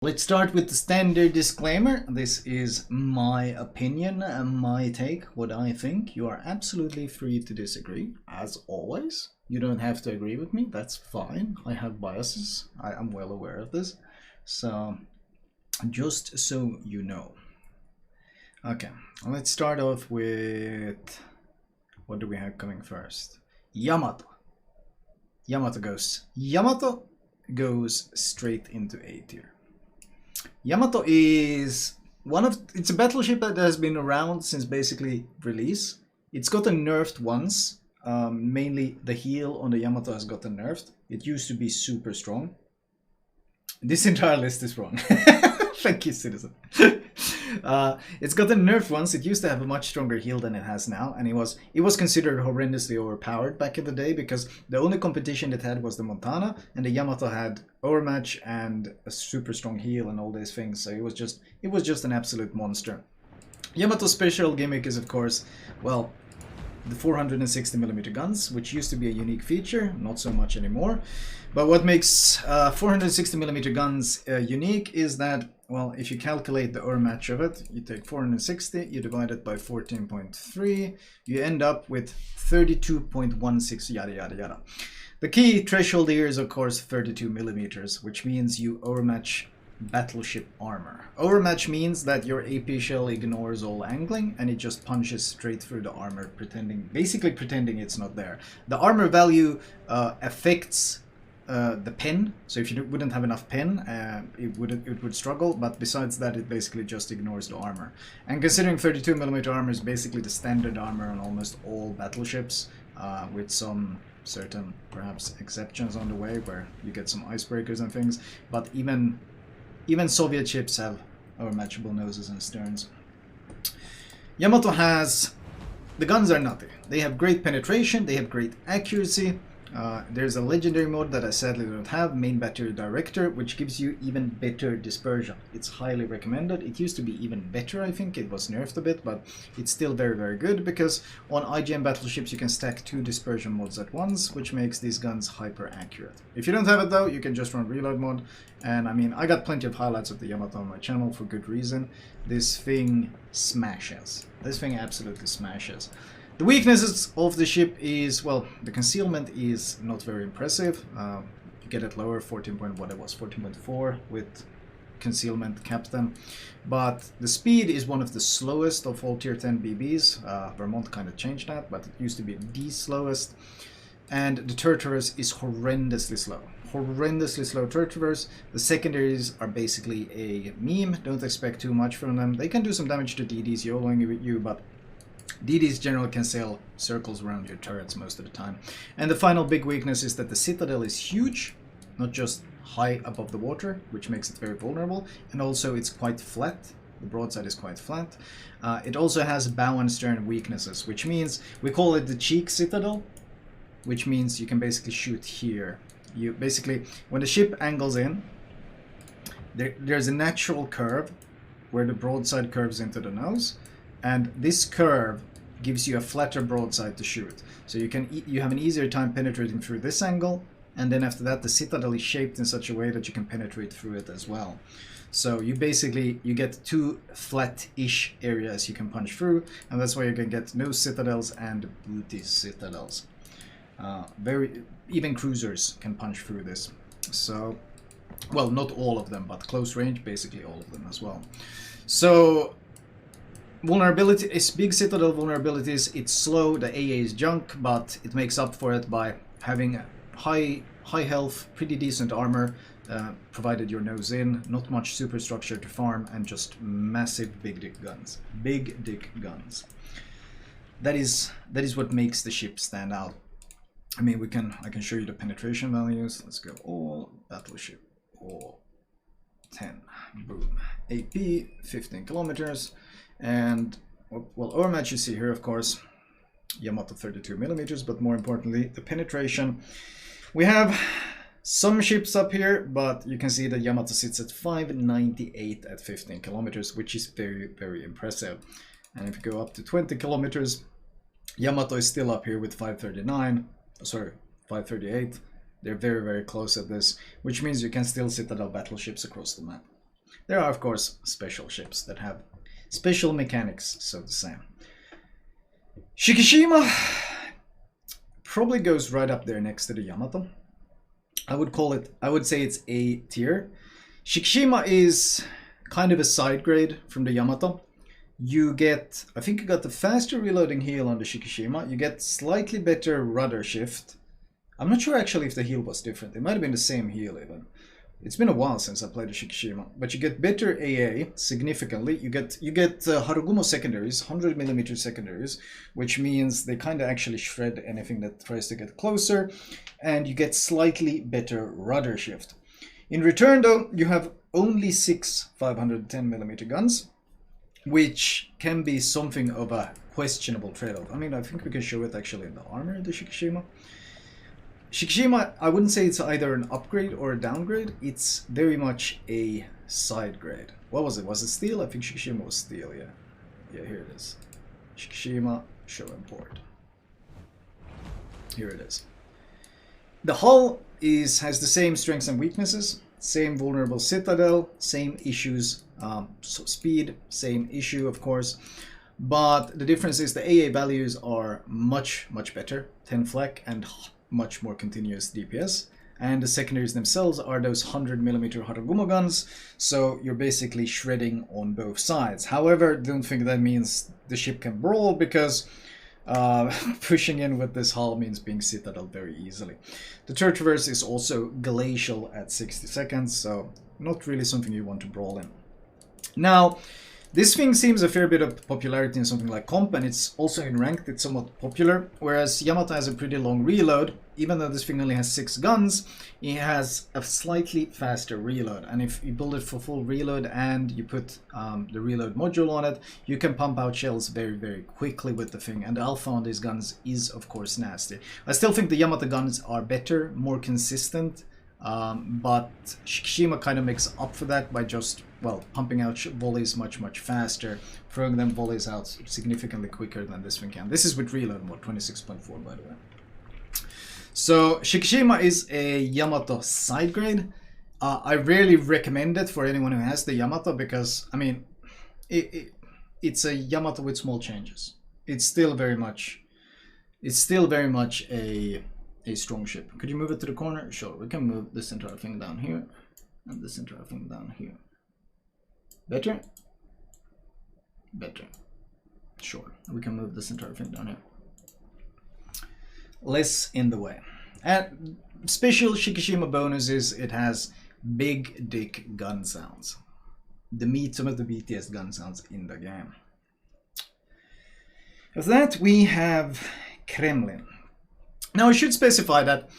Let's start with the standard disclaimer. This is my opinion and my take, what I think. You are absolutely free to disagree, as always. You don't have to agree with me, that's fine. I have biases, I am well aware of this. So, just so you know. Okay, let's start off with... what do we have coming first? Yamato. Yamato goes straight into A tier. Yamato is it's a battleship that has been around since basically release. It's gotten nerfed once. Mainly the heel on the Yamato has gotten nerfed. It used to be super strong. This entire list is wrong. Thank you, citizen. It's gotten nerfed once. It used to have a much stronger heel than it has now, and it was considered horrendously overpowered back in the day because the only competition it had was the Montana, and the Yamato had overmatch and a super strong heel and all these things. So it was just an absolute monster. Yamato's special gimmick is, of course, well, the 460mm guns, which used to be a unique feature, not so much anymore. But what makes 460mm guns unique is that, well, if you calculate the overmatch of it, you take 460, you divide it by 14.3, you end up with 32.16 yada yada yada. The key threshold here is, of course, 32mm, which means you overmatch battleship armor. Overmatch means that your AP shell ignores all angling and it just punches straight through the armor, basically pretending it's not there. The armor value affects the pen, so if you wouldn't have enough pen, it would struggle, but besides that it basically just ignores the armor. And considering 32mm armor is basically the standard armor on almost all battleships, with some certain perhaps exceptions on the way where you get some icebreakers and things, but even Soviet ships have overmatchable noses and sterns. Yamato has... the guns are nutty. They have great penetration, they have great accuracy. There's a legendary mode that I sadly don't have, Main Battery Director, which gives you even better dispersion. It's highly recommended. It used to be even better, I think. It was nerfed a bit, but it's still very, very good because on IGN battleships you can stack 2 dispersion modes at once, which makes these guns hyper accurate. If you don't have it though, you can just run reload mode. And I mean, I got plenty of highlights of the Yamato on my channel for good reason. This thing smashes. This thing absolutely smashes. The weaknesses of the ship is, well, the concealment is not very impressive. You get it lower, 14.4 with concealment captain. But the speed is one of the slowest of all tier 10 BBs. Vermont kind of changed that, but it used to be the slowest. And the turret is horrendously slow. Horrendously slow turret. The secondaries are basically a meme. Don't expect too much from them. They can do some damage to DDs YOLOing with you, but DDs generally can sail circles around your turrets most of the time. And the final big weakness is that the citadel is huge, not just high above the water, which makes it very vulnerable, and also it's quite flat. The broadside is quite flat. It also has bow and stern weaknesses, which means we call it the cheek citadel, which means you can basically shoot here. You basically, when the ship angles in, there's a natural curve where the broadside curves into the nose, and this curve gives you a flatter broadside to shoot. So you have an easier time penetrating through this angle, and then after that the citadel is shaped in such a way that you can penetrate through it as well. So you get 2 flat-ish areas you can punch through, and that's why you can get nose citadels and booty citadels. Even cruisers can punch through this. So, well, not all of them, but close range, basically all of them as well. So vulnerability is big citadel vulnerabilities. It's slow, the AA is junk, but it makes up for it by having high health, pretty decent armor, provided your nose in, not much superstructure to farm, and just massive big dick guns. Big dick guns. That is what makes the ship stand out. I mean, I can show you the penetration values. Let's go all battleship, all 10, boom. AP 15 kilometers. And, well, overmatch you see here, of course, Yamato 32mm, but more importantly, the penetration. We have some ships up here, but you can see that Yamato sits at 598 at 15 kilometers, which is very, very impressive. And if you go up to 20 kilometers, Yamato is still up here with 538. They're very, very close at this, which means you can still citadel battleships across the map. There are, of course, special ships that have special mechanics, so to say. Shikishima probably goes right up there next to the Yamato. I would say it's A tier. Shikishima is kind of a side grade from the Yamato. You get, I think you got the faster reloading heal on the Shikishima. You get slightly better rudder shift. I'm not sure actually if the heal was different. It might have been the same heal even. It's been a while since I played the Shikishima, but you get better AA significantly. You get Harugumo secondaries, 100mm secondaries, which means they kind of actually shred anything that tries to get closer, and you get slightly better rudder shift. In return, though, you have only 6 510mm guns, which can be something of a questionable trade-off. I mean, I think we can show it actually in the armor of the Shikishima. Shikishima, I wouldn't say it's either an upgrade or a downgrade. It's very much a side grade. What was it? Was it steel? I think Shikishima was steel, yeah. Yeah, here it is. Shikishima, show import. Here it is. The hull has the same strengths and weaknesses, same vulnerable citadel, same issues, so speed, same issue, of course. But the difference is the AA values are much, much better. 10 flak and much more continuous DPS, and the secondaries themselves are those 100mm Harugumo guns, so you're basically shredding on both sides. However, don't think that means the ship can brawl, because pushing in with this hull means being citadel very easily. The turret traverse is also glacial at 60 seconds, so not really something you want to brawl in. Now, this thing seems a fair bit of popularity in something like comp, and it's also in ranked, it's somewhat popular, whereas Yamato has a pretty long reload. Even though this thing only has 6 guns, it has a slightly faster reload, and if you build it for full reload and you put the reload module on it, you can pump out shells very, very quickly with the thing, and the alpha on these guns is of course nasty. I still think the Yamato guns are better, more consistent, but Shikishima kind of makes up for that by just, well, pumping out volleys much, much faster, throwing them volleys out significantly quicker than this thing can. This is with reload mode, 26.4 by the way. So Shikishima is a Yamato side grade. I rarely recommend it for anyone who has the Yamato, because, I mean, it's a Yamato with small changes. It's still very much a strong ship. Could you move it to the corner? Sure, we can move this entire thing down here and this entire thing down here. Better? Better. Sure, we can move this entire thing down here. Less in the way. And special Shikishima bonus is it has big dick gun sounds. Some of the BTS gun sounds in the game. After that we have Kremlin. Now I should specify that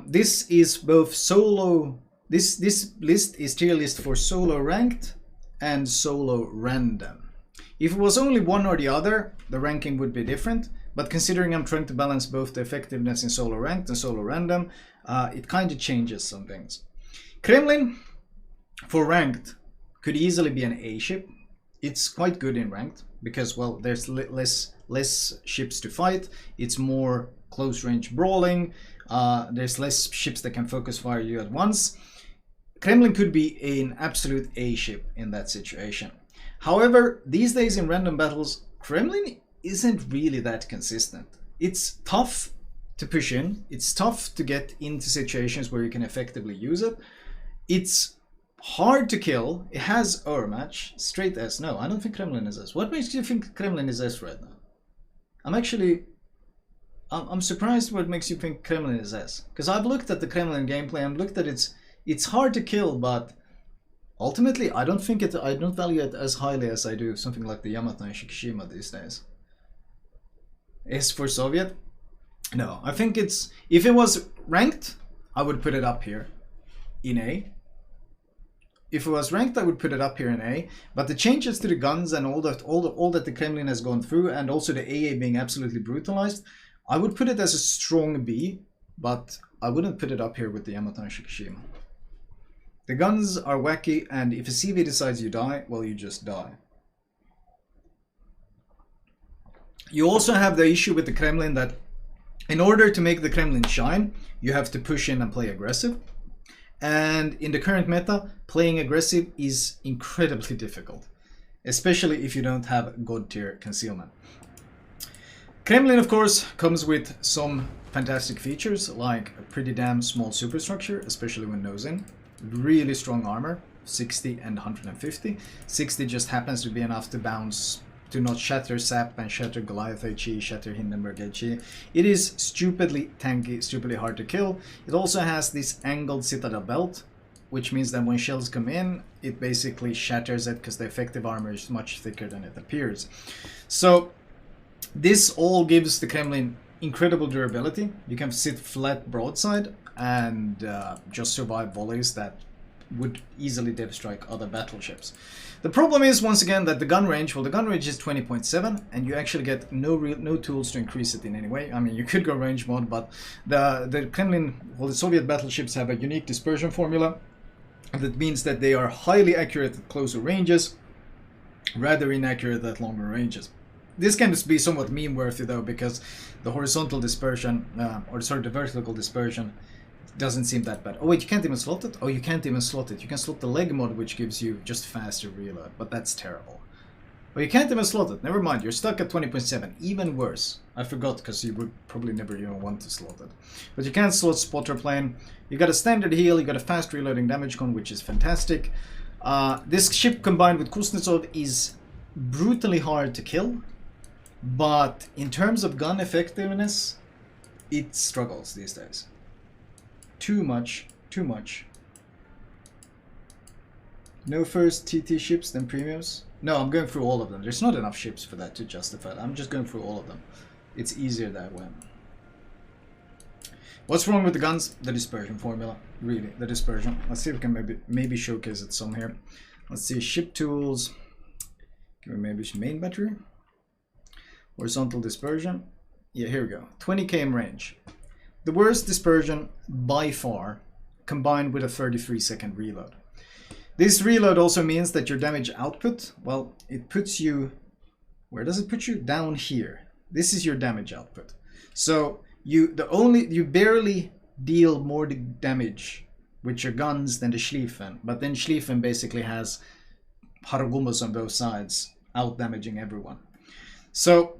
this is both solo, this list is tier list for solo ranked and solo random. If it was only one or the other, the ranking would be different. But considering I'm trying to balance both the effectiveness in solo ranked and solo random, it kind of changes some things. Kremlin, for ranked, could easily be an A ship. It's quite good in ranked because, well, there's less ships to fight. It's more close range brawling. There's less ships that can focus fire you at once. Kremlin could be an absolute A ship in that situation. However, these days in random battles, Kremlin isn't really that consistent. It's tough to push in. It's tough to get into situations where you can effectively use it. It's hard to kill. It has overmatch. Straight S. No, I don't think Kremlin is S. What makes you think Kremlin is S right now? I'm surprised what makes you think Kremlin is S. Because I've looked at the Kremlin gameplay and looked at it's hard to kill, but ultimately I don't value it as highly as I do something like the Yamato and Shikishima these days. S for Soviet? No, I think if it was ranked, I would put it up here in A. If it was ranked, I would put it up here in A. But the changes to the guns and all that the Kremlin has gone through, and also the AA being absolutely brutalized, I would put it as a strong B, but I wouldn't put it up here with the Yamato and Shikishima. The guns are wacky, and if a CV decides you die, well, you just die. You also have the issue with the Kremlin that in order to make the Kremlin shine, you have to push in and play aggressive. And in the current meta, playing aggressive is incredibly difficult, especially if you don't have god tier concealment. Kremlin, of course, comes with some fantastic features, like a pretty damn small superstructure, especially when nose in. Really strong armor, 60 and 150. 60 just happens to be enough to bounce, to not shatter Sap and shatter Goliath HE, shatter Hindenburg HE. It is stupidly tanky, stupidly hard to kill. It also has this angled citadel belt, which means that when shells come in, it basically shatters it because the effective armor is much thicker than it appears. So this all gives the Kremlin incredible durability. You can sit flat broadside and just survive volleys that would easily dev strike other battleships. The problem is, once again, that the gun range, well, the gun range is 20.7, and you actually get no tools to increase it in any way. I mean, you could go range mod, but the Kremlin, well, the Soviet battleships have a unique dispersion formula. That means that they are highly accurate at closer ranges, rather inaccurate at longer ranges. This can be somewhat meme-worthy, though, because the horizontal dispersion, the vertical dispersion, doesn't seem that bad. Oh wait, you can't even slot it? Oh, you can't even slot it. You can slot the leg mod, which gives you just faster reload, but that's terrible. Oh, you can't even slot it. Never mind, you're stuck at 20.7. Even worse. I forgot, because you would probably never even want to slot it. But you can't slot spotter plane. You got a standard heal, you got a fast reloading damage con, which is fantastic. This ship combined with Kuznetsov is brutally hard to kill, but in terms of gun effectiveness, it struggles these days. Too much. No first TT ships, then premiums? No, I'm going through all of them. There's not enough ships for that to justify it. I'm just going through all of them. It's easier that way. What's wrong with the guns? The dispersion formula. Really, the dispersion. Let's see if we can maybe showcase it some here. Let's see, ship tools. Give me maybe main battery. Horizontal dispersion. Yeah, here we go. 20 km range. The worst dispersion by far, combined with a 33-second reload. This reload also means that your damage output, well, it puts you, where does it put you? Down here. This is your damage output. So you barely deal more damage with your guns than the Schlieffen, but then Schlieffen basically has Haragumos on both sides, out damaging everyone. So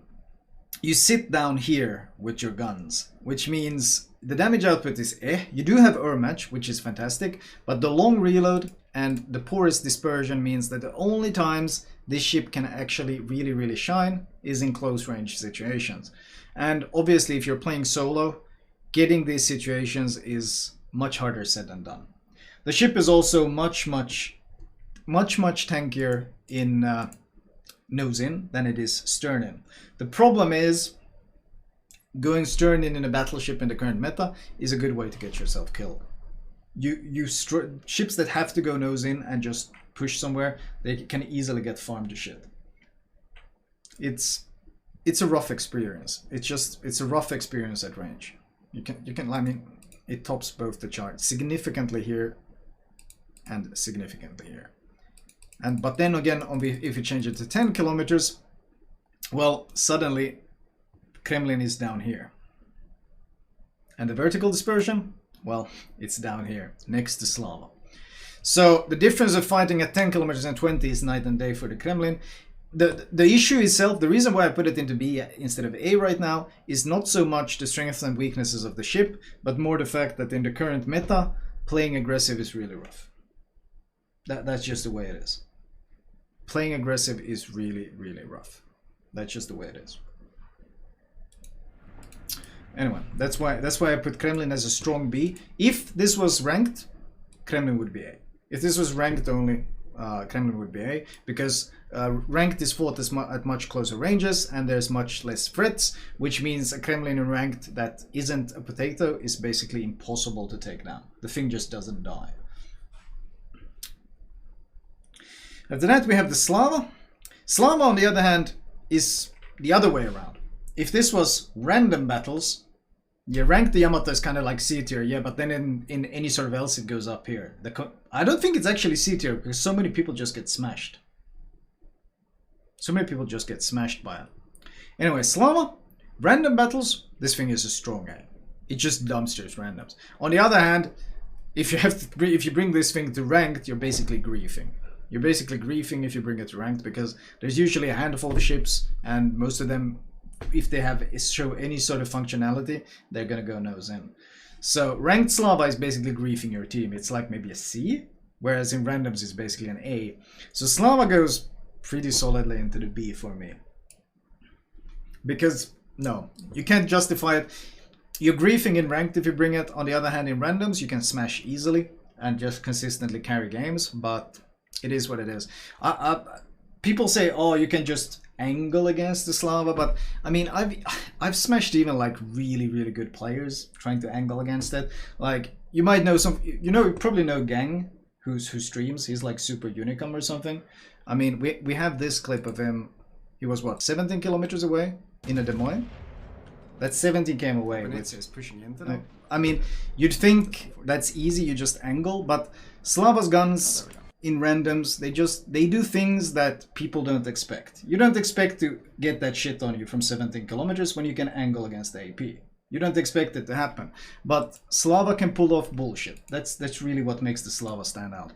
you sit down here with your guns, which means the damage output is You do have match, which is fantastic, but the long reload and the poorest dispersion means that the only times this ship can actually really shine is in close range situations. And obviously, if you're playing solo, getting these situations is much harder said than done. The ship is also much tankier in nose in than it is stern in. The problem is going stern in a battleship in the current meta is a good way to get yourself killed. Ships that have to go nose in and just push somewhere, they can easily get farmed to shit. It's a rough experience. It's a rough experience at range. You can I mean, it tops both the charts significantly here and significantly here. But then again, if you change it to 10 kilometers, well, suddenly Kremlin is down here. And the vertical dispersion, well, it's down here, next to Slava. So the difference of fighting at 10 kilometers and 20 is night and day for the Kremlin. The issue itself, the reason why I put it into B instead of A right now, is not so much the strengths and weaknesses of the ship, but more the fact that in the current meta, playing aggressive is really rough. That's just the way it is. Playing aggressive is really rough. That's just the way it is. Anyway, that's why I put Kremlin as a strong B. If this was ranked, Kremlin would be A. If this was ranked only, Kremlin would be A, because ranked is fought at much closer ranges and there's much less threats, which means a Kremlin in ranked that isn't a potato is basically impossible to take down. The thing just doesn't die. After that, we have the Slava. Slava, on the other hand, is the other way around. If this was random battles, you rank the Yamato is kind of like C tier, yeah, but then in any sort of else it goes up here. I don't think it's actually C tier because so many people just get smashed. So many people just get smashed by it. Anyway, Slava, random battles, this thing is a strong A. It just dumpsters randoms. On the other hand, if you bring this thing to ranked, you're basically griefing. You're basically griefing if you bring it to ranked, because there's usually a handful of ships, and most of them, if they show any sort of functionality, they're gonna go nose in. So ranked Slava is basically griefing your team. It's like maybe a C, whereas in randoms it's basically an A. So Slava goes pretty solidly into the B for me. Because, no, you can't justify it. You're griefing in ranked if you bring it. On the other hand, in randoms, you can smash easily and just consistently carry games, but it is what it is. People say, oh, you can just angle against the Slava, but I mean, I've smashed even like really, really good players trying to angle against it. Like, you might know you probably know Gang, who streams. He's like Super Unicom or something. I mean, we have this clip of him. He was what, 17 kilometers away in a Des Moines? That's 17 km away. It's pushing into them. I mean, you'd think that's easy, you just angle, but Slava's guns in randoms, they do things that people don't expect. You don't expect to get that shit on you from 17 kilometers when you can angle against the AP. You don't expect it to happen. But Slava can pull off bullshit. That's really what makes the Slava stand out.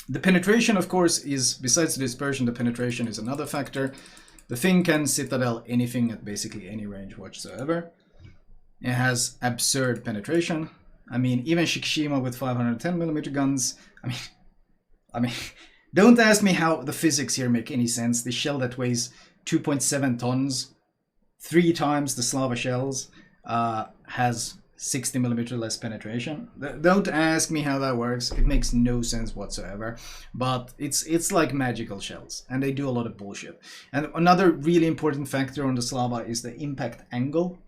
The penetration, of course, is, besides the dispersion, the penetration is another factor. The thing can citadel anything at basically any range whatsoever. It has absurd penetration. I mean, even Shikishima with 510mm guns. I mean, don't ask me how the physics here make any sense. The shell that weighs 2.7 tons, 3 times the Slava shells, has 60mm less penetration. Don't ask me how that works. It makes no sense whatsoever. But it's like magical shells, and they do a lot of bullshit. And another really important factor on the Slava is the impact angle.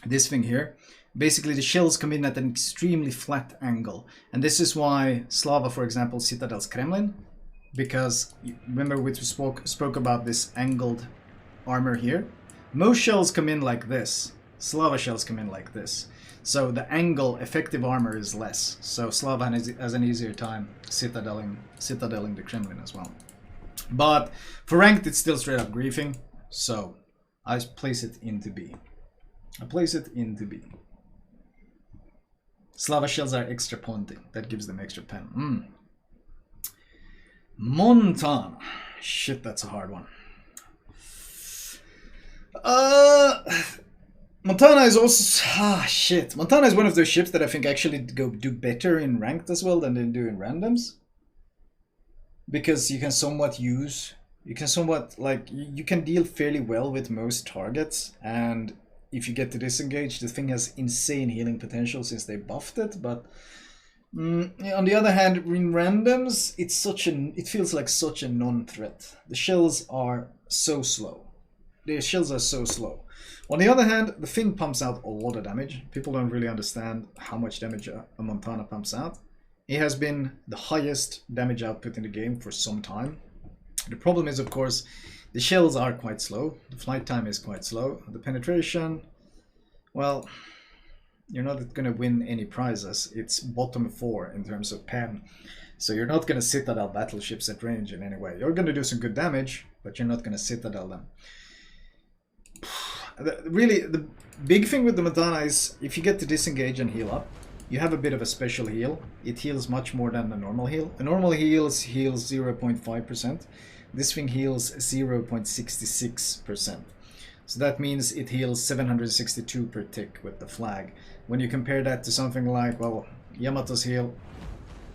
This thing here. Basically, the shells come in at an extremely flat angle. And this is why Slava, for example, citadels Kremlin. Because, remember we spoke about this angled armor here? Most shells come in like this. Slava shells come in like this. So the angle, effective armor is less. So Slava has an easier time citadeling the Kremlin as well. But for ranked, it's still straight up griefing. So I place it into B. Slava shells are extra pointing. That gives them extra pen. Montana. Shit, that's a hard one. Montana is also... shit. Montana is one of those ships that I think actually do better in ranked as well than they do in randoms. Because you can somewhat you can deal fairly well with most targets, and if you get to disengage, the thing has insane healing potential since they buffed it, but on the other hand, in randoms, it feels like such a non-threat. The shells are so slow. On the other hand, the thing pumps out a lot of damage. People don't really understand how much damage a Montana pumps out. It has been the highest damage output in the game for some time. The problem is, of course, the shells are quite slow. The flight time is quite slow. The penetration, well, you're not going to win any prizes. It's bottom 4 in terms of pen. So you're not going to citadel battleships at range in any way. You're going to do some good damage, but you're not going to citadel them. Really, the big thing with the Montana is if you get to disengage and heal up, you have a bit of a special heal. It heals much more than a normal heal. A normal heal heals 0.5%. This thing heals 0.66%. So that means it heals 762 per tick with the flag. When you compare that to something like, well, Yamato's heal,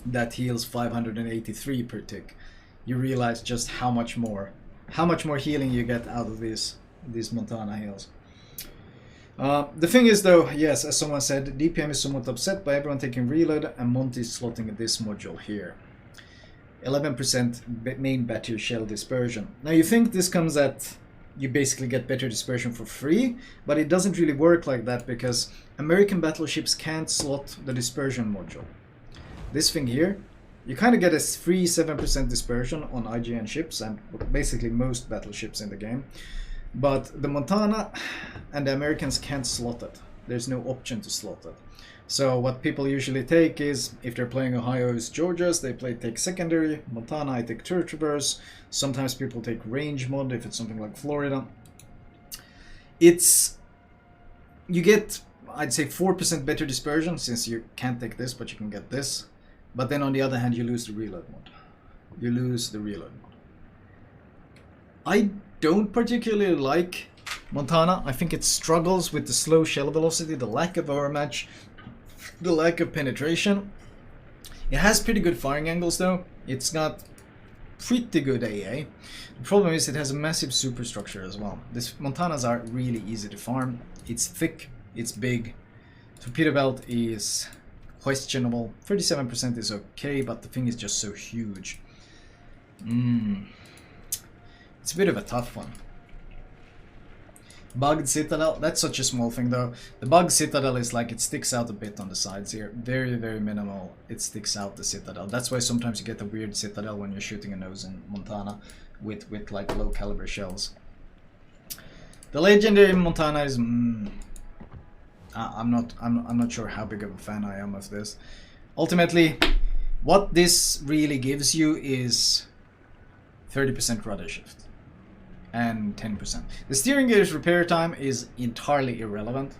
that heals 583 per tick, you realize just how much more healing you get out of these Montana heals. The thing is though, yes, as someone said, DPM is somewhat upset by everyone taking reload, and Monty is slotting this module here. 11% main battery shell dispersion. Now you think this comes at, you basically get better dispersion for free, but it doesn't really work like that because American battleships can't slot the dispersion module. This thing here, you kind of get a free 7% dispersion on IGN ships and basically most battleships in the game. But the Montana and the Americans can't slot it. There's no option to slot it. So what people usually take is, if they're playing Ohio's Georgias, they take secondary. Montana, I take turret traverse. Sometimes people take range mod if it's something like Florida. You get I'd say 4% better dispersion, since you can't take this, but you can get this. But then on the other hand, you lose the reload mode. You lose the reload mode. I don't particularly like Montana. I think it struggles with the slow shell velocity, the lack of overmatch, the lack of penetration. It has pretty good firing angles though. It's got pretty good AA. The problem is it has a massive superstructure as well. These Montanas are really easy to farm. It's thick, it's big. Torpedo belt is questionable. 37% is okay, but the thing is just so huge. It's a bit of a tough one. Bugged Citadel, that's such a small thing though. The bugged Citadel is like it sticks out a bit on the sides here. Very, very minimal. It sticks out the Citadel. That's why sometimes you get a weird Citadel when you're shooting a nose in Montana with like low caliber shells. The legendary Montana is I'm not sure how big of a fan I am of this. Ultimately, what this really gives you is 30% rudder shift. And 10%. The steering gear's repair time is entirely irrelevant.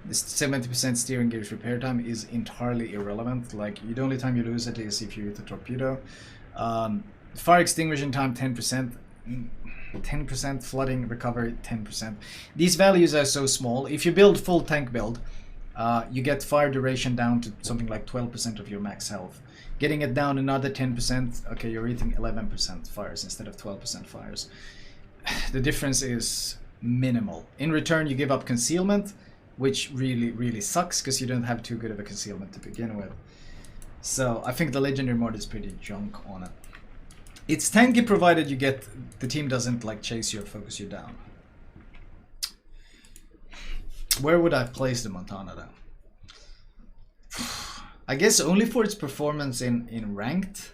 This 70% steering gear's repair time is entirely irrelevant. Like, the only time you lose it is if you hit a torpedo. Fire extinguishing time 10%. 10% flooding recovery 10%. These values are so small. If you build full tank build, you get fire duration down to something like 12% of your max health. Getting it down another 10%, okay, you're eating 11% fires instead of 12% fires. The difference is minimal. In return, you give up concealment, which really, really sucks because you don't have too good of a concealment to begin with. So I think the legendary mod is pretty junk on it. It's tanky provided you get the team doesn't like chase you or focus you down. Where would I place the Montana then? I guess only for its performance in ranked.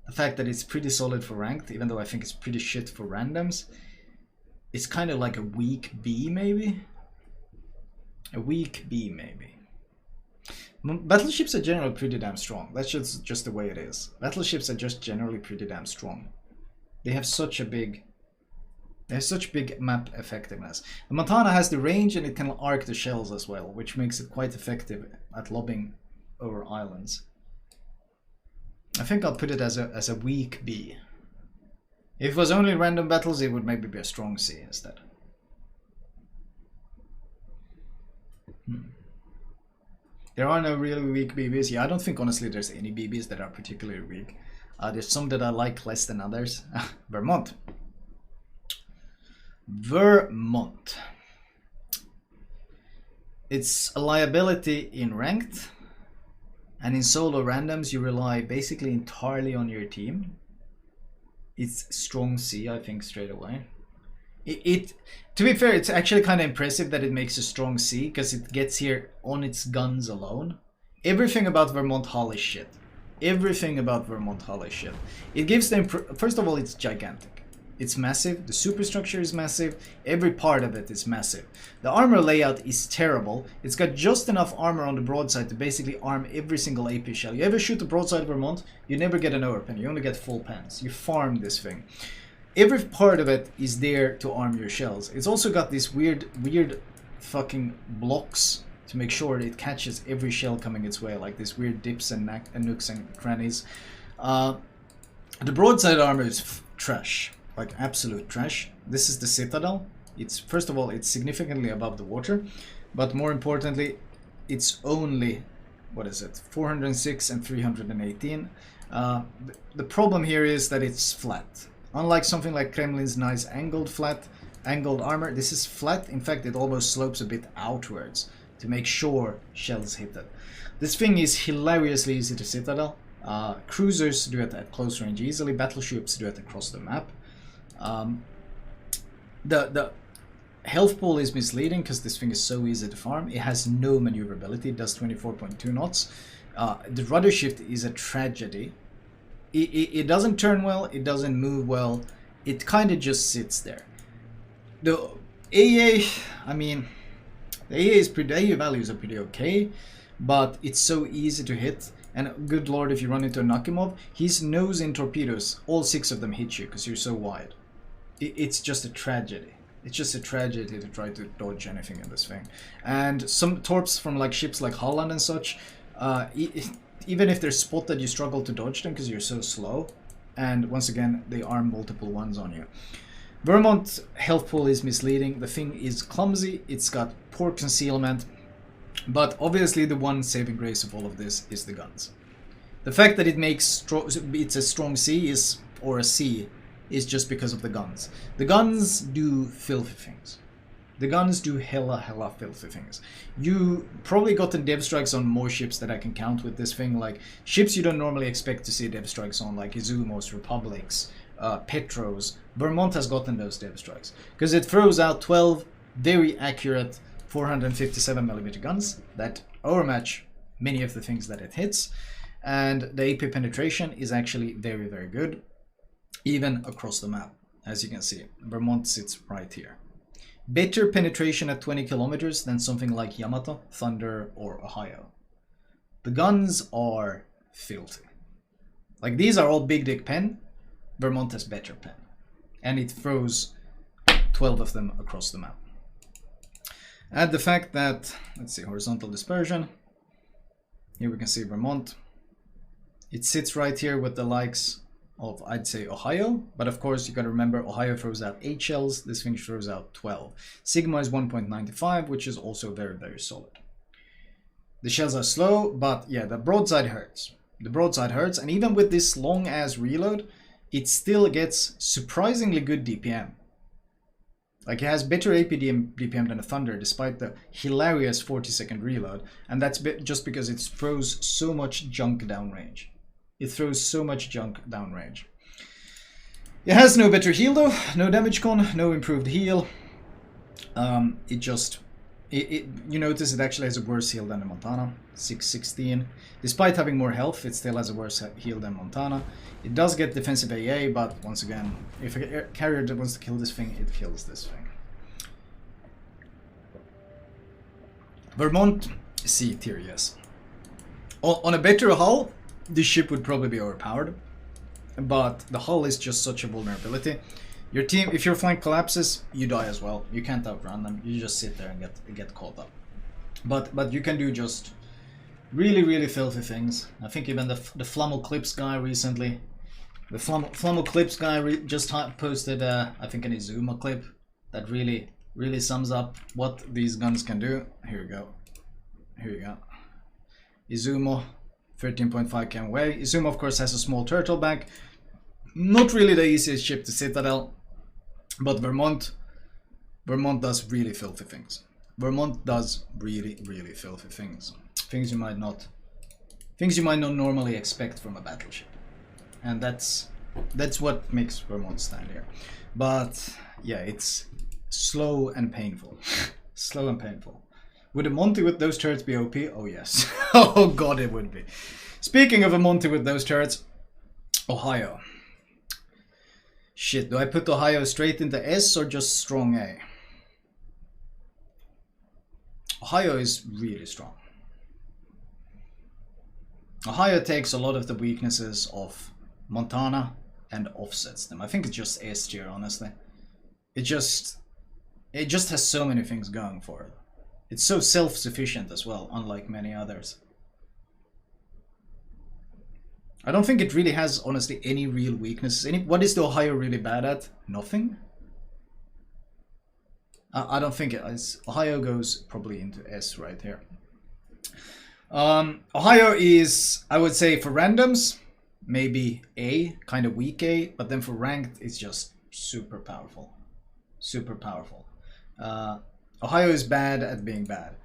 The fact that it's pretty solid for ranked, even though I think it's pretty shit for randoms. It's kind of like a weak B, maybe? A weak B, maybe. Battleships are generally pretty damn strong. That's just the way it is. Battleships are just generally pretty damn strong. They have such big map effectiveness. The Montana has the range and it can arc the shells as well, which makes it quite effective at lobbing over islands. I think I'll put it as a weak B. If it was only random battles, it would maybe be a strong C instead. There are no really weak BBs. Yeah, I don't think honestly there's any BBs that are particularly weak. There's some that I like less than others. Vermont. Vermont. It's a liability in ranked. And in solo randoms, you rely basically entirely on your team. It's strong C, I think, straight away. To be fair, it's actually kind of impressive that it makes a strong C, because it gets here on its guns alone. Everything about Vermont Hull is shit. Everything about Vermont Hull is shit. It gives them, first of all, it's gigantic. It's massive, the superstructure is massive, every part of it is massive. The armor layout is terrible. It's got just enough armor on the broadside to basically arm every single AP shell. You ever shoot the broadside of Vermont, you never get an overpen, you only get full pens. You farm this thing. Every part of it is there to arm your shells. It's also got these weird fucking blocks to make sure it catches every shell coming its way, like these weird dips and nooks and crannies. The broadside armor is trash. Like absolute trash. This is the Citadel. It's, first of all, it's significantly above the water, but more importantly, it's only, what is it, 406 and 318. The problem here is that it's flat. Unlike something like Kremlin's nice angled armor, this is flat. In fact, it almost slopes a bit outwards to make sure shells hit it. This thing is hilariously easy to Citadel. Cruisers do it at close range easily. Battleships do it across the map. The health pool is misleading because this thing is so easy to farm. It has no maneuverability. It does 24.2 knots. The rudder shift is a tragedy. It doesn't turn well. It doesn't move well. It kind of just sits there. The AA, I mean, the AA values are pretty okay, but it's so easy to hit. And good lord, if you run into a Nakimov, his nose in torpedoes, all 6 of them hit you because you're so wide. It's just a tragedy. It's just a tragedy to try to dodge anything in this thing. And some torps from like ships like Holland and such, even if they're spotted, you struggle to dodge them because you're so slow. And once again, they arm multiple ones on you. Vermont health pool is misleading. The thing is clumsy. It's got poor concealment. But obviously the one saving grace of all of this is the guns. The fact that it makes it's a strong C is, or a C, is just because of the guns. The guns do filthy things. The guns do hella filthy things. You probably gotten dev strikes on more ships that I can count with this thing, like ships you don't normally expect to see dev strikes on, like Izumos, Republics, Petros. Vermont has gotten those dev strikes because it throws out 12 very accurate 457mm guns that overmatch many of the things that it hits, and the AP penetration is actually very good, even across the map. As you can see, Vermont sits right here. Better penetration at 20 kilometers than something like Yamato, Thunder, or Ohio. The guns are filthy. Like, these are all big dick pen. Vermont has better pen. And it throws 12 of them across the map. Add the fact that, let's see, horizontal dispersion. Here we can see Vermont. It sits right here with the likes of, I'd say, Ohio, but of course you gotta remember Ohio throws out 8 shells, this thing throws out 12. Sigma is 1.95, which is also very solid. The shells are slow, but yeah, the broadside hurts. The broadside hurts, and even with this long ass reload, it still gets surprisingly good DPM. Like, it has better DPM than a Thunder, despite the hilarious 40-second reload, and that's just because it throws so much junk downrange. It throws so much junk downrange. It has no better heal though, no damage con, no improved heal. You notice it actually has a worse heal than the Montana, 616. Despite having more health, it still has a worse heal than Montana. It does get defensive AA, but once again, if a carrier wants to kill this thing, it kills this thing. Vermont, C tier, yes. On a better hull, this ship would probably be overpowered, but the hull is just such a vulnerability. Your team, if your flank collapses, you die as well. You can't outrun them. You just sit there and get caught up. But you can do just really filthy things. I think even the Flamu Clips guy recently, the Flamu Clips guy just posted I think an Izuma clip that really sums up what these guns can do. Here we go. Here you go. Izumo. 13.5 cam away. Izuma of course has a small turtle back. Not really the easiest ship to Citadel, but Vermont does really filthy things. Vermont does really filthy things. Things you might not normally expect from a battleship. And that's what makes Vermont stand here. But yeah, it's slow and painful. Slow and painful. Would a Monty with those turrets be OP? Oh yes. Oh god, it would be. Speaking of a Monty with those turrets, Ohio. Shit, do I put Ohio straight into S or just strong A? Ohio is really strong. Ohio takes a lot of the weaknesses of Montana and offsets them. I think it's just S tier, honestly. It just has so many things going for it. It's so self-sufficient as well, unlike many others. I don't think it really has, honestly, any real weaknesses. What is the Ohio really bad at? Nothing? I don't think it is. Ohio goes probably into S right here. Ohio is, I would say, for randoms, maybe A, kind of weak A, but then for ranked, it's just super powerful. Super powerful. Ohio is bad at being bad.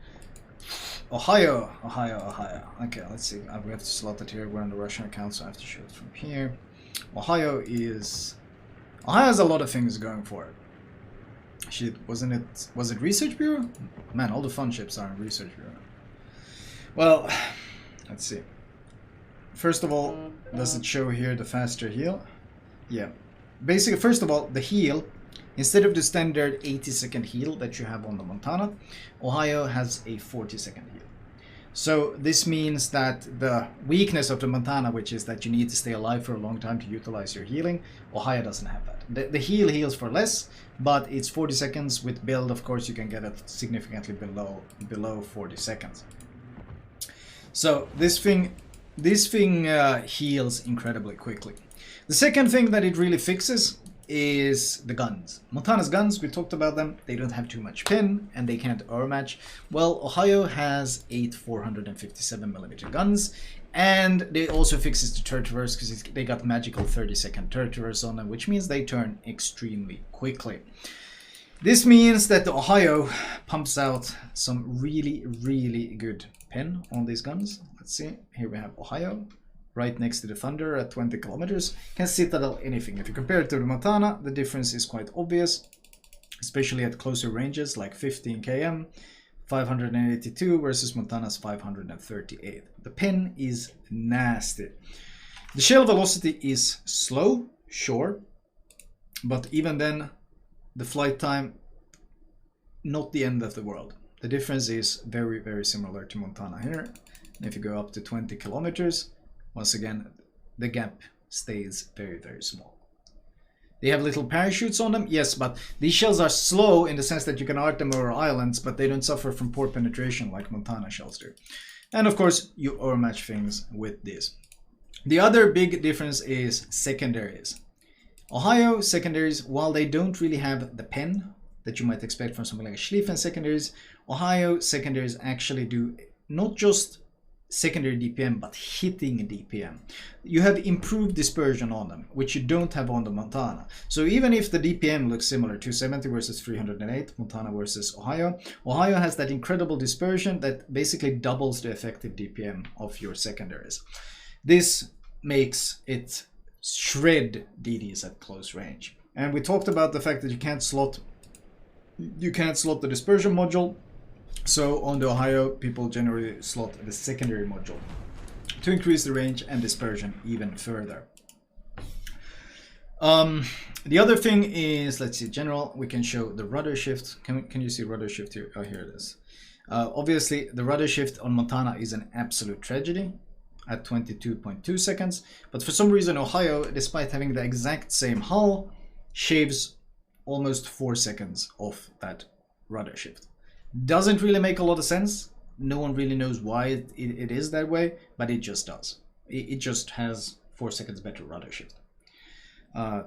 Ohio. Okay, let's see. We have to slot it here. We're on the Russian account, so I have to show it from here. Ohio has a lot of things going for it. Shit, was it Research Bureau? Man, all the fun ships are in Research Bureau. Well, let's see. First of all, does it show here the faster heal? Yeah. Basically, first of all, the heal, instead of the standard 80-second heal that you have on the Montana, Ohio has a 40-second heal. So this means that the weakness of the Montana, which is that you need to stay alive for a long time to utilize your healing, Ohio doesn't have that. The heal heals for less, but it's 40 seconds. With build, of course, you can get it significantly below 40 seconds. So this thing heals incredibly quickly. The second thing that it really fixes is the guns. Montana's guns, we talked about them, they don't have too much pin and they can't overmatch. Well, Ohio has 8 457mm guns, and they also fixes the turret reverse because they got magical 30-second turret reverse on them, which means they turn extremely quickly. This means that the Ohio pumps out some really, really good pin on these guns. Let's see, here we have Ohio right next to the Thunder at 20 kilometers. Can citadel anything. If you compare it to the Montana, the difference is quite obvious, especially at closer ranges like 15 km, 582 versus Montana's 538. The pin is nasty. The shell velocity is slow, sure, but even then, the flight time, not the end of the world. The difference is very, very similar to Montana here. And if you go up to 20 kilometers, once again, the gap stays very, very small. They have little parachutes on them, yes, but these shells are slow in the sense that you can arc them over islands, but they don't suffer from poor penetration like Montana shells do. And of course, you overmatch things with this. The other big difference is secondaries. Ohio secondaries, while they don't really have the pen that you might expect from something like Schlieffen secondaries, Ohio secondaries actually do not just secondary DPM, but hitting DPM. You have improved dispersion on them, which you don't have on the Montana. So even if the DPM looks similar, 270 versus 308, Montana versus Ohio, Ohio has that incredible dispersion that basically doubles the effective DPM of your secondaries. This makes it shred DDs at close range. And we talked about the fact that you can't slot the dispersion module. So on the Ohio, people generally slot the secondary module to increase the range and dispersion even further. The other thing is, let's see, general, we can show the rudder shift. Can you see rudder shift here? Oh, here it is. Obviously, the rudder shift on Montana is an absolute tragedy at 22.2 seconds. But for some reason, Ohio, despite having the exact same hull, shaves almost 4 seconds off that rudder shift. Doesn't really make a lot of sense. No one really knows why it is that way, but it just does. It just has 4 seconds better rudder shift.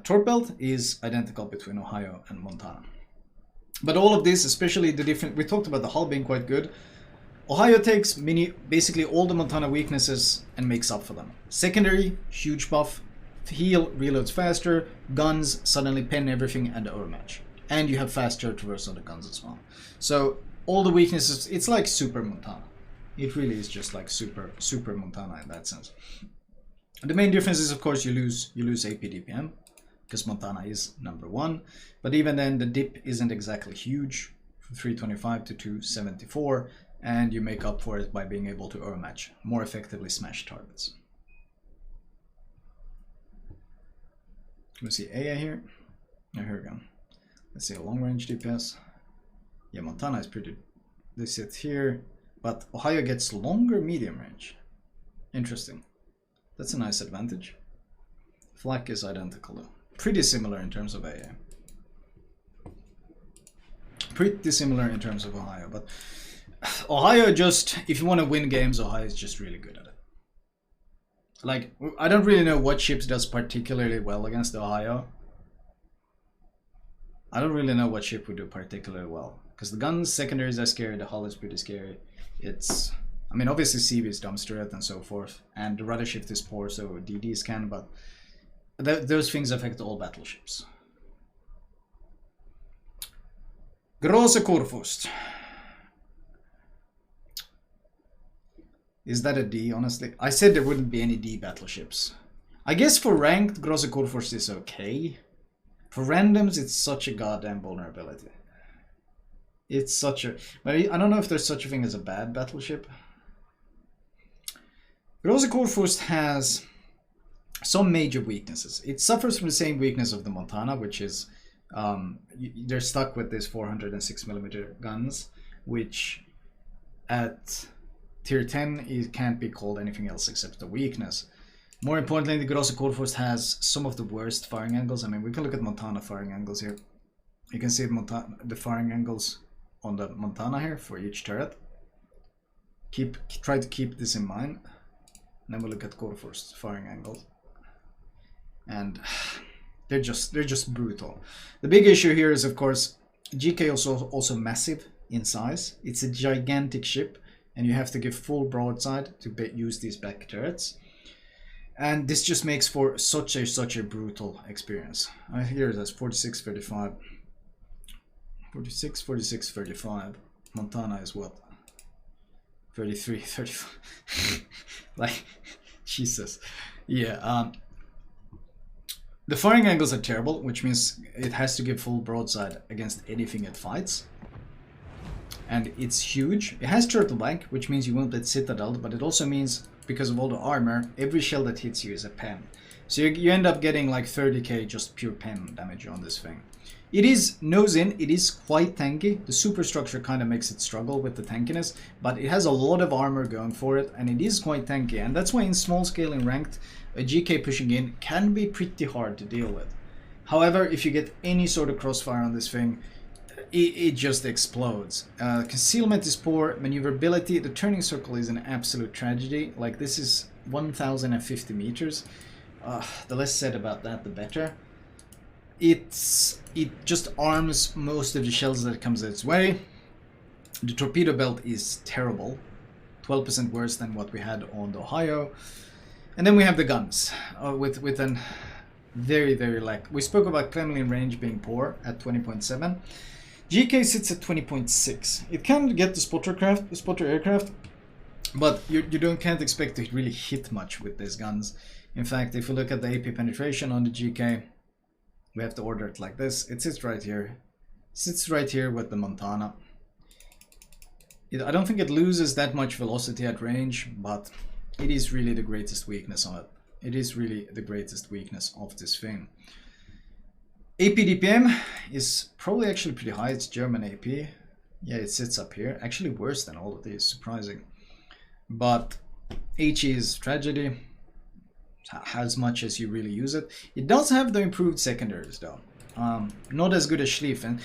Torque belt is identical between Ohio and Montana. But all of this, especially the different, we talked about the hull being quite good. Ohio takes basically all the Montana weaknesses and makes up for them. Secondary, huge buff. Heal, reloads faster. Guns, suddenly pen everything and overmatch. And you have faster traverse on the guns as well. So all the weaknesses, it's like Super Montana. It really is just like Super Montana in that sense. The main difference is, of course, you lose AP DPM because Montana is #1. But even then, the dip isn't exactly huge, from 325 to 274, and you make up for it by being able to overmatch, more effectively smash targets. Can we see AA here? Oh, here we go. Let's see a long range DPS. Yeah, Montana is pretty, they sit here, but Ohio gets longer medium range. Interesting. That's a nice advantage. Flak is identical though. Pretty similar in terms of AA. Pretty similar in terms of Ohio, but Ohio just, if you want to win games, Ohio is just really good at it. Like, I don't really know what ships does particularly well against Ohio. I don't really know what ship would do particularly well. Because the guns, secondaries are scary, the hull is pretty scary. It's, I mean, obviously CV is dumpster it and so forth. And the rudder shift is poor, so DDs can, but those things affect all battleships. Große Kurfürst. Is that a D, honestly? I said there wouldn't be any D battleships. I guess for ranked, Große Kurfürst is okay. For randoms, it's such a goddamn vulnerability. It's such a... But I don't know if there's such a thing as a bad battleship. Große Kurfürst has some major weaknesses. It suffers from the same weakness of the Montana, which is they're stuck with this 406mm guns, which at tier 10, it can't be called anything else except a weakness. More importantly, the Grosse Kurfürst has some of the worst firing angles. I mean, we can look at Montana firing angles here. You can see the firing angles on the Montana here for each turret. Try to keep this in mind. And then we look at Kurfürst's firing angles. And they're just brutal. The big issue here is, of course, GK also massive in size. It's a gigantic ship, and you have to give full broadside to use these back turrets. And this just makes for such a brutal experience. Here it is, 46, 35. 46, 46, 35. Montana is what? 33, 35. Like, Jesus. Yeah, the firing angles are terrible, which means it has to give full broadside against anything it fights. And it's huge. It has turtle bank, which means you won't get citadel, but it also means, because of all the armor, every shell that hits you is a pen. So you end up getting like 30k just pure pen damage on this thing. It is nose in, it is quite tanky. The superstructure kind of makes it struggle with the tankiness, but it has a lot of armor going for it, and it is quite tanky. And that's why in small scale and ranked, a GK pushing in can be pretty hard to deal with. However, if you get any sort of crossfire on this thing, it just explodes. Concealment is poor, maneuverability, the turning circle is an absolute tragedy. Like, this is 1050 meters. The less said about that, the better. It just arms most of the shells that comes its way. The torpedo belt is terrible, 12% worse than what we had on the Ohio. And then we have the guns with an very lack. We spoke about Kremlin range being poor at 20.7. GK sits at 20.6. It can get the spotter aircraft, but you can't expect to really hit much with these guns. In fact, if you look at the AP penetration on the GK, we have to order it like this. It sits right here. Sits right here with the Montana. I don't think it loses that much velocity at range, but it is really the greatest weakness on it. It is really the greatest weakness of this thing. AP DPM is probably actually pretty high. It's German AP. Yeah, it sits up here. Actually worse than all of these, surprising. But HE is tragedy. As much as you really use it. It does have the improved secondaries though. Not as good as Schlieffen.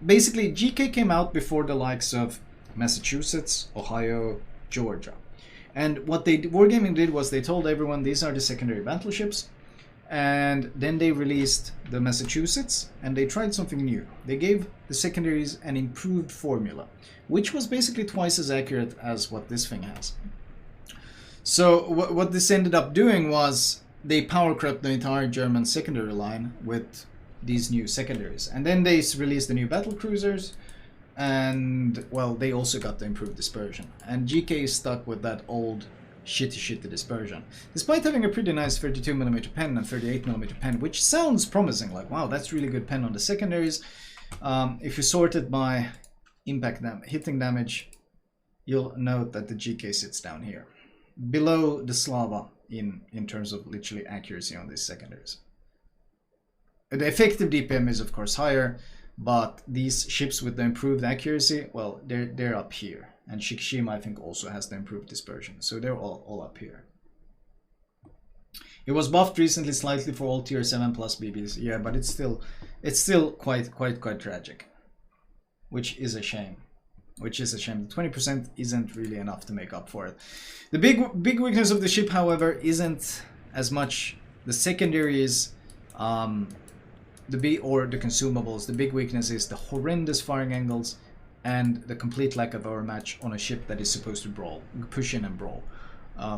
Basically, GK came out before the likes of Massachusetts, Ohio, Georgia. And what Wargaming did was they told everyone these are the secondary battleships. And then they released the Massachusetts and they tried something new. They gave the secondaries an improved formula, which was basically twice as accurate as what this thing has. So what this ended up doing was they power crept the entire German secondary line with these new secondaries. And then they released the new battle cruisers, and well, they also got the improved dispersion. And GK is stuck with that old shitty dispersion. Despite having a pretty nice 32mm pen and 38mm pen, which sounds promising, like wow, that's really good pen on the secondaries. If you sort it by impact hitting damage, you'll note that the GK sits down here, below the Slava in terms of literally accuracy on these secondaries. The effective DPM is of course higher, but these ships with the improved accuracy, well, they're up here. And Shikishima, I think, also has the improved dispersion, so they're all up here. It was buffed recently slightly for all tier 7 plus BBs, yeah, but it's still quite tragic, which is a shame. The 20% isn't really enough to make up for it. The big weakness of the ship, however, isn't as much the secondaries, or the consumables. The big weakness is the horrendous firing angles and the complete lack of overmatch on a ship that is supposed to push in and brawl.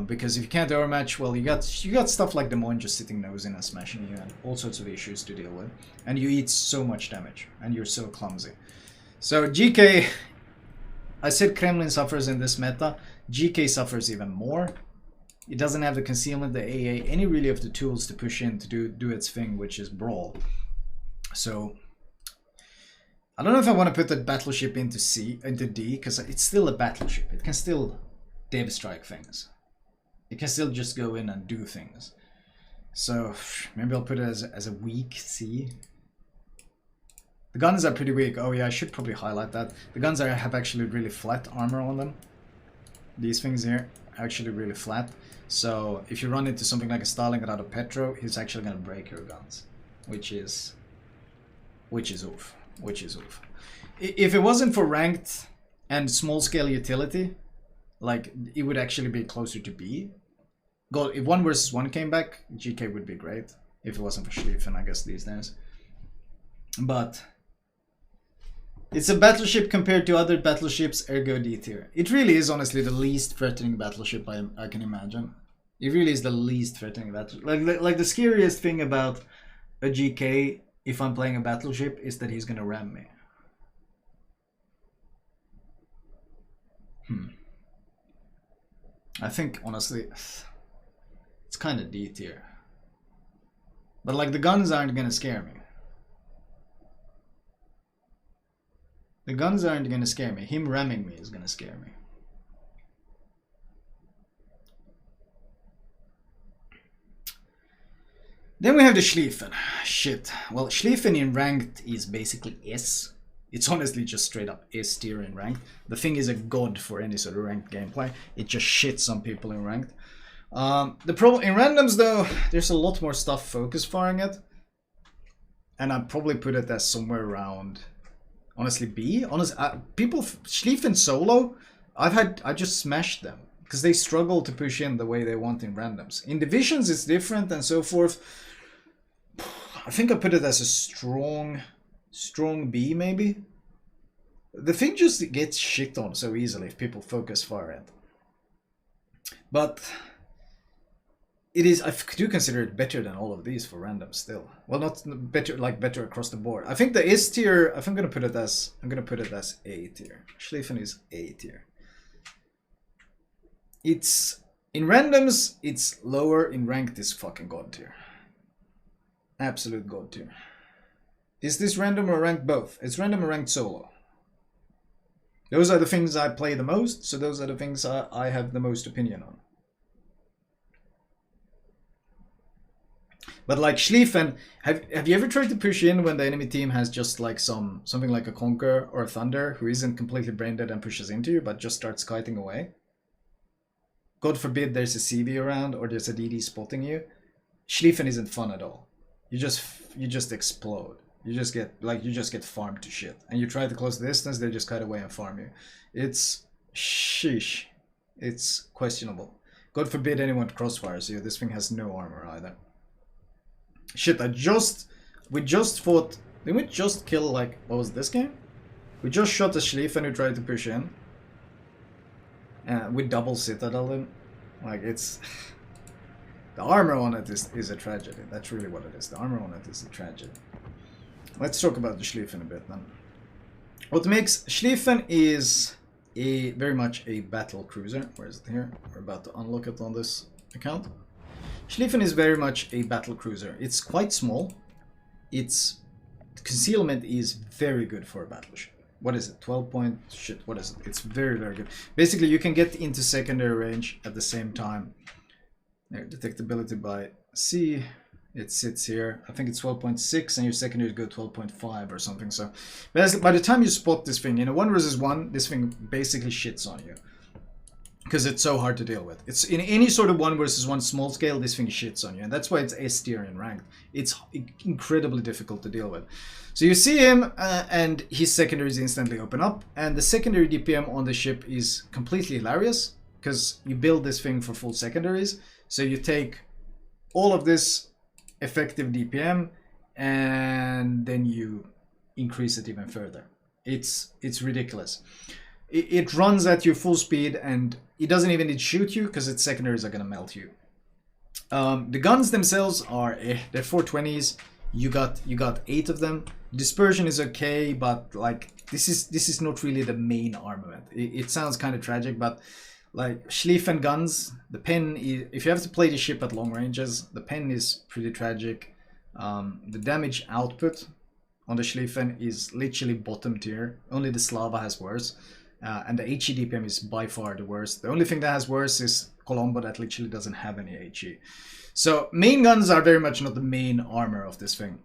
Because if you can't overmatch, well, you got stuff like Des Moines just sitting nose in and smashing you, and all sorts of issues to deal with. And you eat so much damage, and you're so clumsy. So GK, I said Kremlin suffers in this meta. GK suffers even more. It doesn't have the concealment, the AA, any really of the tools to push in to do its thing, which is brawl. So I don't know if I want to put that battleship into D, because it's still a battleship. It can still dev strike things. It can still just go in and do things. So maybe I'll put it as a weak C. The guns are pretty weak. Oh yeah, I should probably highlight that. The guns have actually really flat armor on them. these things here are actually really flat. So if you run into something like a Stalingrad or Petro, he's actually going to break your guns, which is oof. If it wasn't for ranked and small scale utility, like it would actually be closer to B. If 1 versus 1 came back, GK would be great. If it wasn't for Schlieffen, I guess these days. But it's a battleship compared to other battleships, ergo D tier. It really is honestly the least threatening battleship I can imagine. It really is the least threatening battleship. Like the scariest thing about a GK, if I'm playing a battleship, is that he's gonna ram me. I think honestly, it's kind of D tier. But like the guns aren't gonna scare me. The guns aren't gonna scare me. Him ramming me is gonna scare me. Then we have the Schlieffen. Shit. Well, Schlieffen in ranked is basically S. It's honestly just straight up S tier in ranked. The thing is a god for any sort of ranked gameplay. It just shits on people in ranked. The problem in randoms though, there's a lot more stuff focus firing it. And I'd probably put it as somewhere around, honestly, B. Honestly, people Schlieffen solo, I just smashed them because they struggle to push in the way they want in randoms. In divisions, it's different and so forth. I think I put it as a strong B maybe. The thing just gets shit on so easily if people focus fire it. But it is, I do consider it better than all of these for random still. Well, not better, like better across the board. I think the S tier, I'm gonna put it as A tier. Schlieffen is A tier. It's in randoms, it's lower. In ranked, is fucking god tier. Absolute god tier. Is this random or ranked both? It's random or ranked solo. Those are the things I play the most, so those are the things I have the most opinion on. But like Schlieffen, have you ever tried to push in when the enemy team has just like something like a Conqueror or a Thunder who isn't completely brain dead and pushes into you, but just starts kiting away? God forbid there's a CB around or there's a DD spotting you. Schlieffen isn't fun at all. You just explode. You just get farmed to shit. And you try to close the distance, they just kite away and farm you. It's sheesh. It's questionable. God forbid anyone crossfires you. This thing has no armor either. Shit, we just fought, didn't we just kill, like, what was this game? We just shot a Schlieffen who tried to push in. We double citadel him. Like, it's, the armor on it is a tragedy. That's really what it is. The armor on it is a tragedy. Let's talk about the Schlieffen a bit then. What makes Schlieffen is very much a battle cruiser. Where is it here? We're about to unlock it on this account. Schlieffen is very much a battle cruiser. It's quite small. Its concealment is very good for a battleship. What is it? 12 point shit. What is it? It's very, very good. Basically, you can get into secondary range at the same time. There, detectability by sea. It sits here. I think it's 12.6 and your secondary go 12.5 or something. So by the time you spot this thing, in a 1 versus 1, this thing basically shits on you. Because it's so hard to deal with. It's in any sort of 1 versus 1 small scale, this thing shits on you. And that's why it's S tier in ranked. It's incredibly difficult to deal with. So you see him and his secondaries instantly open up. And the secondary DPM on the ship is completely hilarious. Because you build this thing for full secondaries. So you take all of this effective DPM and then you increase it even further. It's ridiculous. It runs at your full speed and it doesn't even need to shoot you because its secondaries are going to melt you. The guns themselves are they're 420s. You got 8 of them. Dispersion is okay, but like this is not really the main armament. It sounds kind of tragic, but like Schlieffen guns, the pen is, if you have to play the ship at long ranges, the pen is pretty tragic. The damage output on the Schlieffen is literally bottom tier. Only the Slava has worse. And the HE DPM is by far the worst. The only thing that has worse is Colombo that literally doesn't have any HE. So main guns are very much not the main armor of this thing.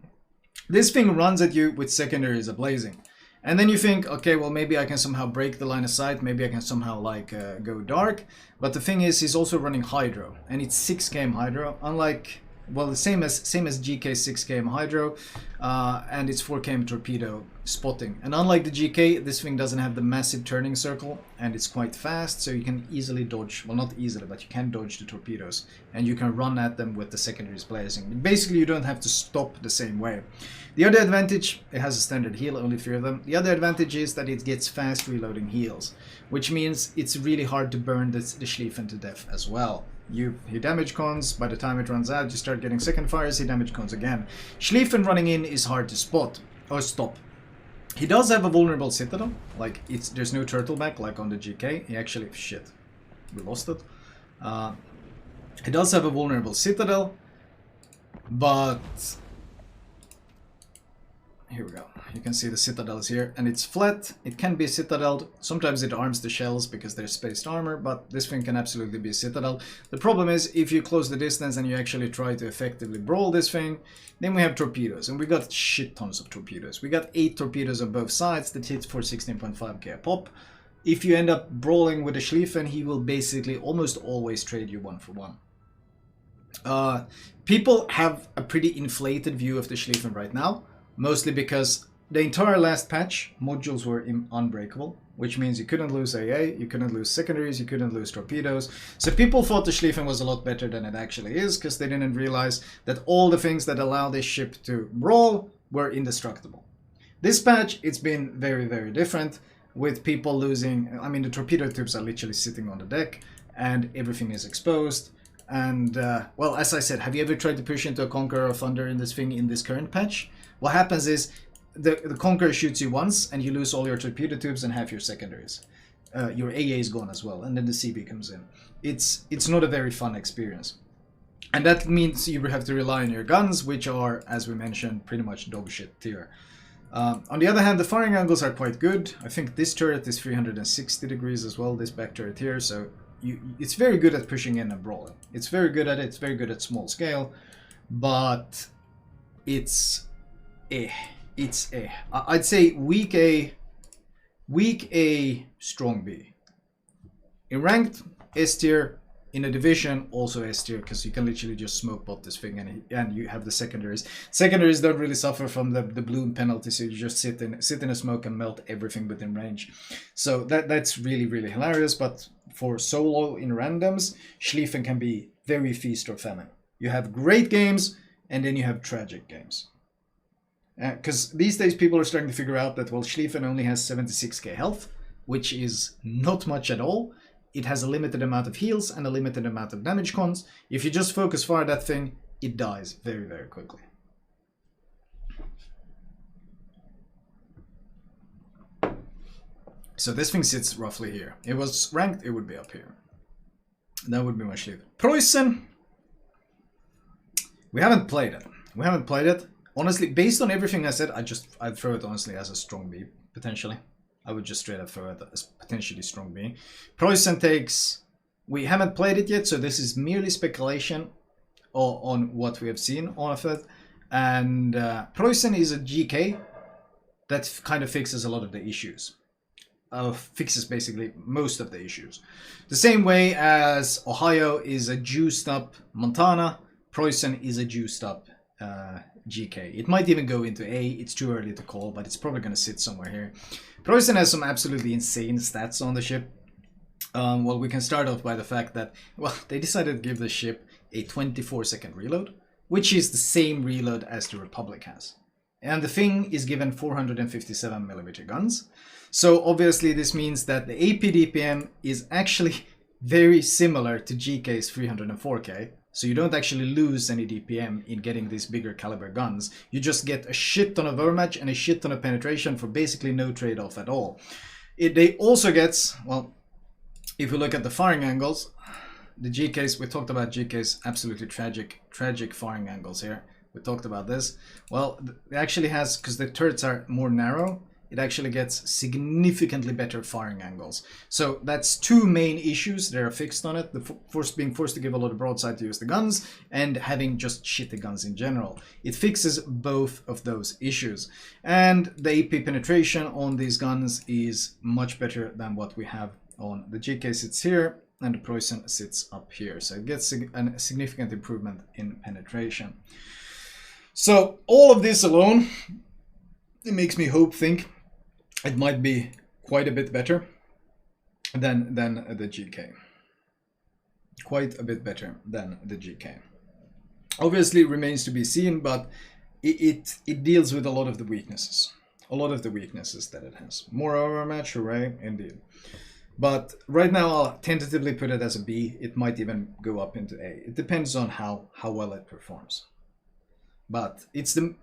This thing runs at you with secondaries ablazing. And then you think, okay, well, maybe I can somehow break the line of sight. Maybe I can somehow like go dark. But the thing is, he's also running hydro, and it's 6 km hydro. Unlike, well, the same as GK 6 km hydro, and it's 4 km torpedo spotting. And unlike the GK, this thing doesn't have the massive turning circle, and it's quite fast, so you can easily dodge. Well, not easily, but you can dodge the torpedoes, and you can run at them with the secondaries blazing. Basically, you don't have to stop the same way. The other advantage, it has a standard heal, only 3 of them. The other advantage is that it gets fast reloading heals, which means it's really hard to burn the Schlieffen to death as well. You damage cons, by the time it runs out, you start getting second fires, he damage cons again. Schlieffen running in is hard to spot, or stop. He does have a vulnerable citadel, like there's no turtleback like on the GK. He actually, shit, we lost it. He does have a vulnerable citadel, but here we go. You can see the citadel is here, and it's flat. It can be citadeled. Sometimes it arms the shells because they're spaced armor, but this thing can absolutely be citadel. The problem is, if you close the distance and you actually try to effectively brawl this thing, then we have torpedoes, and we got shit tons of torpedoes. We got 8 torpedoes on both sides that hit for 16.5k a pop. If you end up brawling with a Schlieffen, he will basically almost always trade you 1 for 1. People have a pretty inflated view of the Schlieffen right now. Mostly because the entire last patch, modules were unbreakable, which means you couldn't lose AA, you couldn't lose secondaries, you couldn't lose torpedoes. So people thought the Schlieffen was a lot better than it actually is, because they didn't realize that all the things that allow this ship to brawl were indestructible. This patch, it's been very, very different, with people losing, I mean, the torpedo tubes are literally sitting on the deck, and everything is exposed. And, well, as I said, have you ever tried to push into a Conqueror or Thunder in this thing in this current patch? What happens is the Conqueror shoots you once and you lose all your torpedo tubes and half your secondaries. Your AA is gone as well, and then the CB comes in. It's not a very fun experience. And that means you have to rely on your guns, which are, as we mentioned, pretty much dog shit tier. On the other hand, the firing angles are quite good. I think this turret is 360 degrees as well, this back turret here, so it's very good at pushing in and brawling. It's very good at it, it's very good at small scale, but it's I'd say weak A, strong B. In ranked, S tier. In a division, also S tier, because you can literally just smoke bot this thing, and you have the secondaries. Secondaries don't really suffer from the bloom penalty, so you just sit in a smoke and melt everything within range. So that's really, really hilarious. But for solo in randoms, Schlieffen can be very feast or famine. You have great games, and then you have tragic games. Because these days people are starting to figure out that, well, Schlieffen only has 76k health, which is not much at all. It has a limited amount of heals and a limited amount of damage cons. If you just focus fire that thing, it dies very, very quickly. So this thing sits roughly here. If it was ranked, it would be up here. That would be my Schlieffen. Preussen. We haven't played it. Honestly, based on everything I said, I'd throw it honestly as a strong B, potentially. I would just straight up throw it as potentially strong B. Preussen takes... We haven't played it yet, so this is merely speculation on what we have seen of it. And Preussen is a GK that kind of fixes a lot of the issues. Fixes basically most of the issues. The same way as Ohio is a juiced up Montana, Preussen is a juiced up GK. It might even go into A, it's too early to call, but it's probably going to sit somewhere here. Preussen has some absolutely insane stats on the ship. Well, we can start off by the fact that, well, they decided to give the ship a 24-second reload, which is the same reload as the Republic has. And the thing is given 457mm guns. So obviously this means that the AP DPM is actually very similar to GK's 304k. So you don't actually lose any DPM in getting these bigger caliber guns. You just get a shit ton of overmatch and a shit ton of penetration for basically no trade-off at all. They also get, well, if we look at the firing angles, the GKs, we talked about GK's absolutely tragic firing angles here. We talked about this. Well, it actually has, because the turrets are more narrow, it actually gets significantly better firing angles. So that's two main issues that are fixed on it. The being forced to give a lot of broadside to use the guns, and having just shitty guns in general. It fixes both of those issues. And the AP penetration on these guns is much better than what we have on the GK sits here, and the Preussen sits up here. So it gets a significant improvement in penetration. So all of this alone, it makes me think it might be quite a bit better than the GK. Quite a bit better than the GK. Obviously, it remains to be seen, but it deals with a lot of the weaknesses. A lot of the weaknesses that it has. More overmatch, hooray, indeed. But right now, I'll tentatively put it as a B. It might even go up into A. It depends on how well it performs. But it's the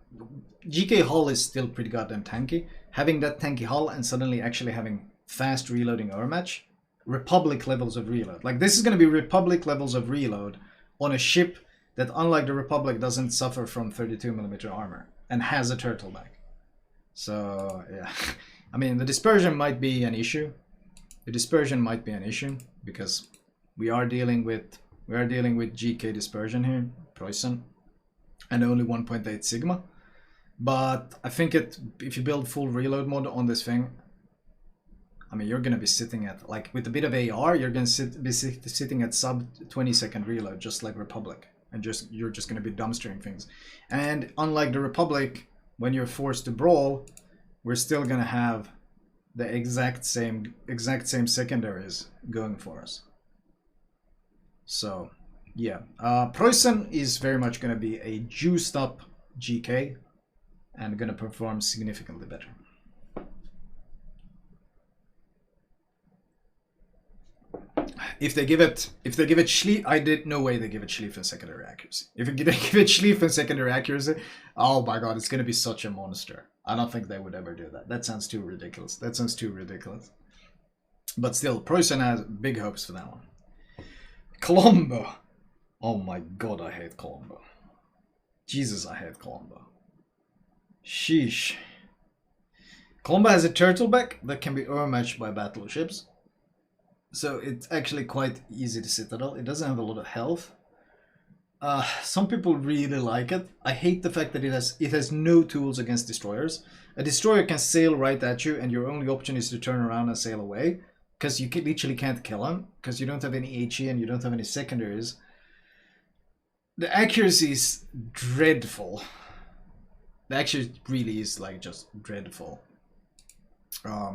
GK hull is still pretty goddamn tanky. Having that tanky hull and suddenly actually having fast reloading overmatch, Republic levels of reload. Like, this is going to be Republic levels of reload on a ship that, unlike the Republic, doesn't suffer from 32mm armor and has a turtleback. So yeah, I mean, the dispersion might be an issue. The dispersion might be an issue because we are dealing with GK dispersion here, Preussen, and only 1.8 sigma. But I think if you build full reload mode on this thing, I mean, you're gonna be sitting at, like, with a bit of AR, you're gonna be sitting at sub 20-second reload, just like Republic, and you're just gonna be dumpstering things. And unlike the Republic, when you're forced to brawl, we're still gonna have the exact same secondaries going for us. So yeah, Preussen is very much going to be a juiced up GK and going to perform significantly better. If they give it Schlieffen, I did no way they give it Schlieffen secondary accuracy. If they give it Schlieffen secondary accuracy, oh my god, it's going to be such a monster. I don't think they would ever do that. That sounds too ridiculous. But still, Preussen has big hopes for that one. Colombo. Oh my god, I hate Colombo. Jesus, I hate Colombo. Sheesh. Colombo has a turtleback that can be overmatched by battleships. So it's actually quite easy to citadel. It doesn't have a lot of health. Some people really like it. I hate the fact that it has no tools against destroyers. A destroyer can sail right at you, and your only option is to turn around and sail away, because you literally can't kill him, because you don't have any HE and you don't have any secondaries. The accuracy is dreadful. The accuracy really is, like, just dreadful. I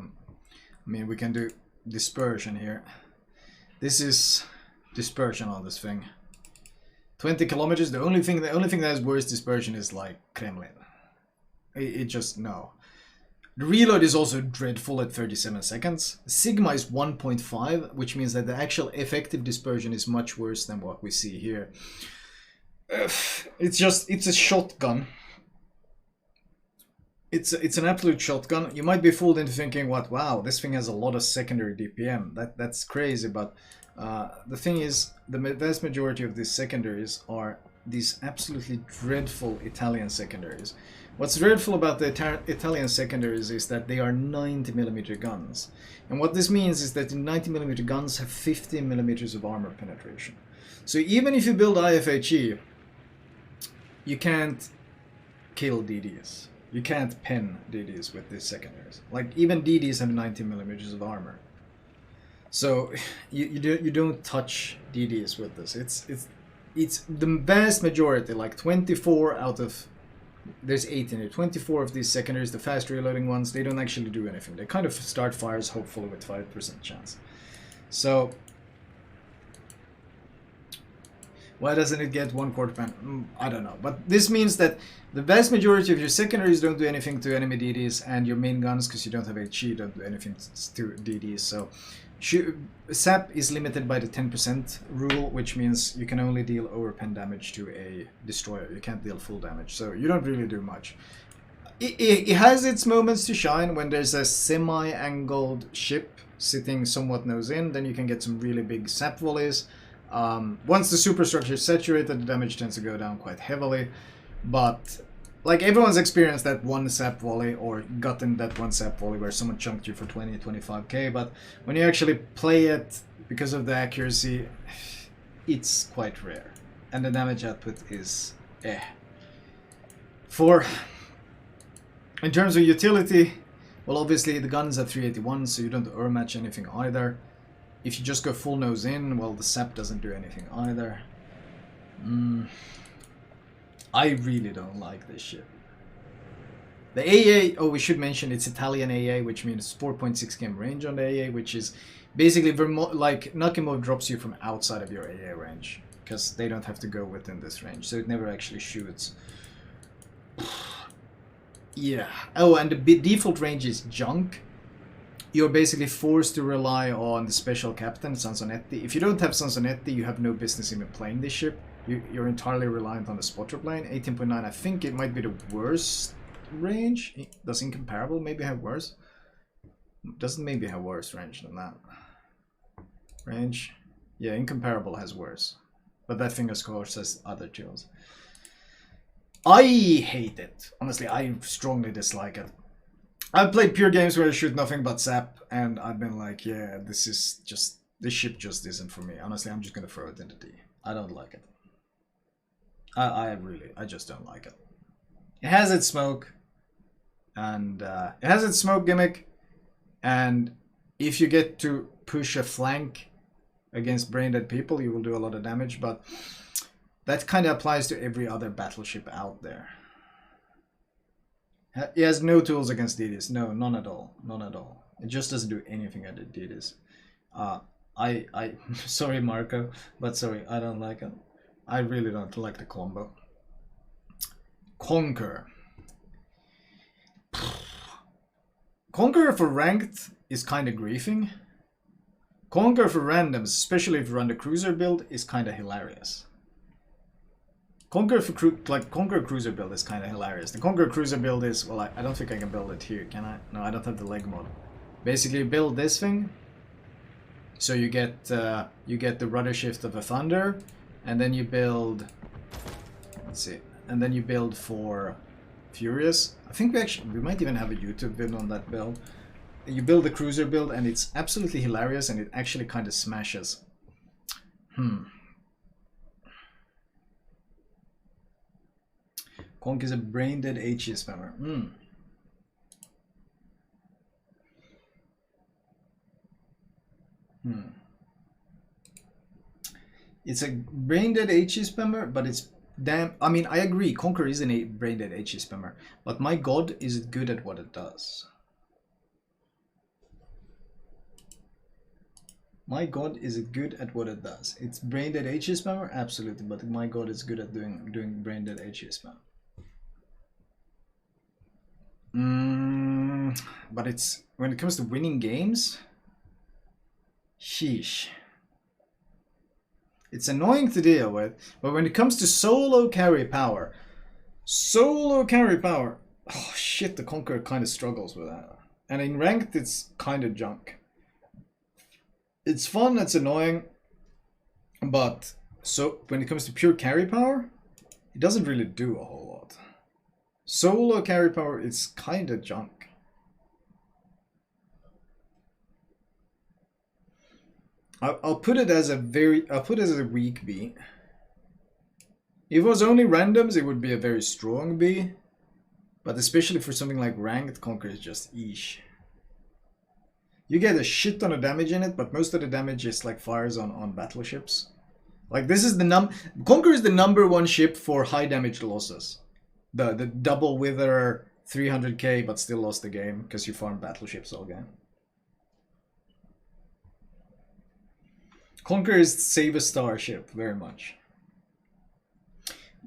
mean, we can do dispersion here. This is dispersion on this thing. 20 kilometers. The only thing that has worse dispersion is, like, Kremlin. It just, no. The reload is also dreadful at 37 seconds. Sigma is 1.5, which means that the actual effective dispersion is much worse than what we see here. It's a shotgun. It's an absolute shotgun. You might be fooled into thinking, wow, this thing has a lot of secondary DPM. That's crazy, but the thing is, the vast majority of these secondaries are these absolutely dreadful Italian secondaries. What's dreadful about the Italian secondaries is that they are 90mm guns. And what this means is that the 90mm guns have 15mm of armor penetration. So even if you build IFHE, you can't kill DDs. You can't pen DDs with these secondaries. Like, even DDs have 90mm of armor. So you don't touch DDs with this. It's the vast majority, like 24 out of, there's 18 here, 24 of these secondaries, the fast reloading ones, they don't actually do anything. They kind of start fires, hopefully, with 5% chance. So why doesn't it get 1/4 pen? I don't know. But this means that the vast majority of your secondaries don't do anything to enemy DDs, and your main guns, because you don't have HE, don't do anything to DDs. So SAP is limited by the 10% rule, which means you can only deal overpen damage to a destroyer. You can't deal full damage, so you don't really do much. It has its moments to shine when there's a semi-angled ship sitting somewhat nose in. Then you can get some really big SAP volleys. Once the superstructure is saturated, the damage tends to go down quite heavily. But like everyone's experienced that one sap volley or gotten that one sap volley where someone chunked you for 20-25k, but when you actually play it, because of the accuracy, it's quite rare. And the damage output is in terms of utility, well, obviously the gun's at 381, so you don't match anything either. If you just go full nose in, well, the sap doesn't do anything either. I really don't like this shit. The AA, oh, we should mention it's Italian AA, which means 4.6 km range on the AA, which is basically Vermont, like Nakimo drops you from outside of your AA range, because they don't have to go within this range, so it never actually shoots. Yeah. Oh, and the default range is junk. You're basically forced to rely on the special captain, Sansonetti. If you don't have Sansonetti, you have no business even playing this ship. You're entirely reliant on the spotter plane. 18.9, I think it might be the worst range. Does Incomparable maybe have worse? Doesn't maybe have worse range than that. Range? Yeah, Incomparable has worse. But that thing, of course, has other tools. I hate it. Honestly, I strongly dislike it. I've played pure games where I shoot nothing but sap, and I've been like, yeah, this ship just isn't for me. Honestly, I'm just gonna throw it into D. I don't like it. I just don't like it. It has its smoke, and it has its smoke gimmick, and if you get to push a flank against brain dead people, you will do a lot of damage, but that kind of applies to every other battleship out there. He has no tools against DDs. No, none at all. None at all. It just doesn't do anything at DDs. Sorry, Marco, but sorry, I don't like it. I really don't like the Colombo. Conqueror. Conqueror for ranked is kind of griefing. Conqueror for randoms, especially if you run the cruiser build, is kind of hilarious. Conqueror for Conqueror cruiser build is kind of hilarious. The Conqueror cruiser build is, well, I don't think I can build it here, can I? No, I don't have the leg mod. Basically, you build this thing, so you get the rudder shift of a Thunder, and then you build, let's see, and then you build for Furious. I think we might even have a YouTube video on that build. You build the cruiser build, and it's absolutely hilarious, and it actually kind of smashes. Conk is a brain dead HE spammer. It's a brain dead HE spammer, but it's damn. I mean, I agree. Conqueror is a brain dead HE spammer, but my god, is it good at what it does? My god, is it good at what it does? It's brain dead HE spammer, absolutely, but my god is good at doing brain dead HE spam. But it's when it comes to winning games, sheesh. It's annoying to deal with, but when it comes to solo carry power, oh shit, the Conqueror kind of struggles with that. And in ranked, it's kind of junk. It's fun, it's annoying, but so when it comes to pure carry power, it doesn't really do a whole lot. Solo carry power is kind of junk. I'll put it as a weak B. If it was only randoms, it would be a very strong B. But especially for something like ranked, Conqueror is just eesh. You get a shit ton of damage in it, but most of the damage is like fires on battleships. Like this is the Conqueror is the #1 ship for high damage losses. The double wither 300k but still lost the game because you farm battleships all game. Conqueror is save a star ship very much.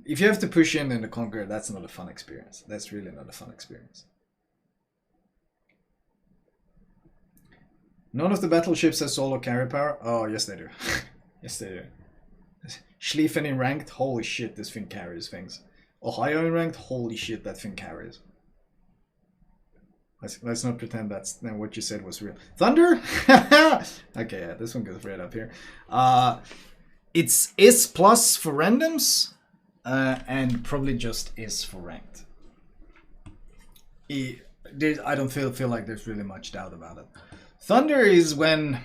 If you have to push in the Conqueror, that's not a fun experience. That's really not a fun experience. None of the battleships have solo carry power. Oh, yes they do. Yes they do. Schlieffen in ranked, holy shit, this thing carries things. Ohio in ranked, holy shit, that thing carries. Let's not pretend that's what you said was real. Thunder? Okay, yeah, this one goes right up here. It's S+ for randoms, and probably just S for ranked. I don't feel like there's really much doubt about it. Thunder is when.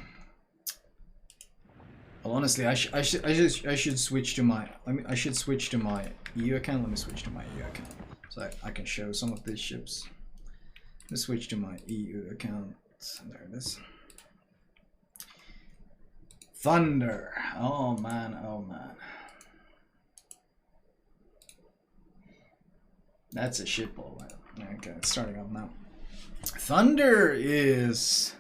Well, honestly, I should switch to my. I should switch to my EU account. Let me switch to my EU account so I can show some of these ships. Let's switch to my EU account. There it is. Thunder. Oh man. Oh man. That's a shitball. Okay, it's starting up now. Thunder is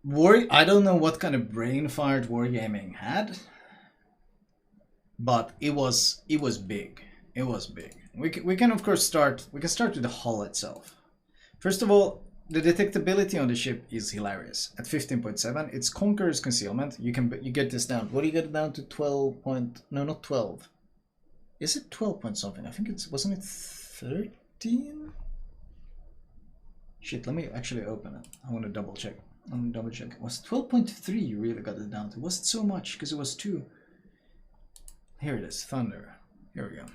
war. I don't know what kind of brain fart wargaming had, but it was big. It was big. We can of course start. We can start with the hull itself. First of all, the detectability on the ship is hilarious. At 15.7, it's Conqueror's concealment. You get this down. What do you get it down to? 12 point? No, not 12. Is it 12 point something? I think wasn't it 13? Shit, let me actually open it. I want to double check. Was 12.3 you really got it down to? Was it so much? Because it was 2. Here it is, Thunder. Here we go.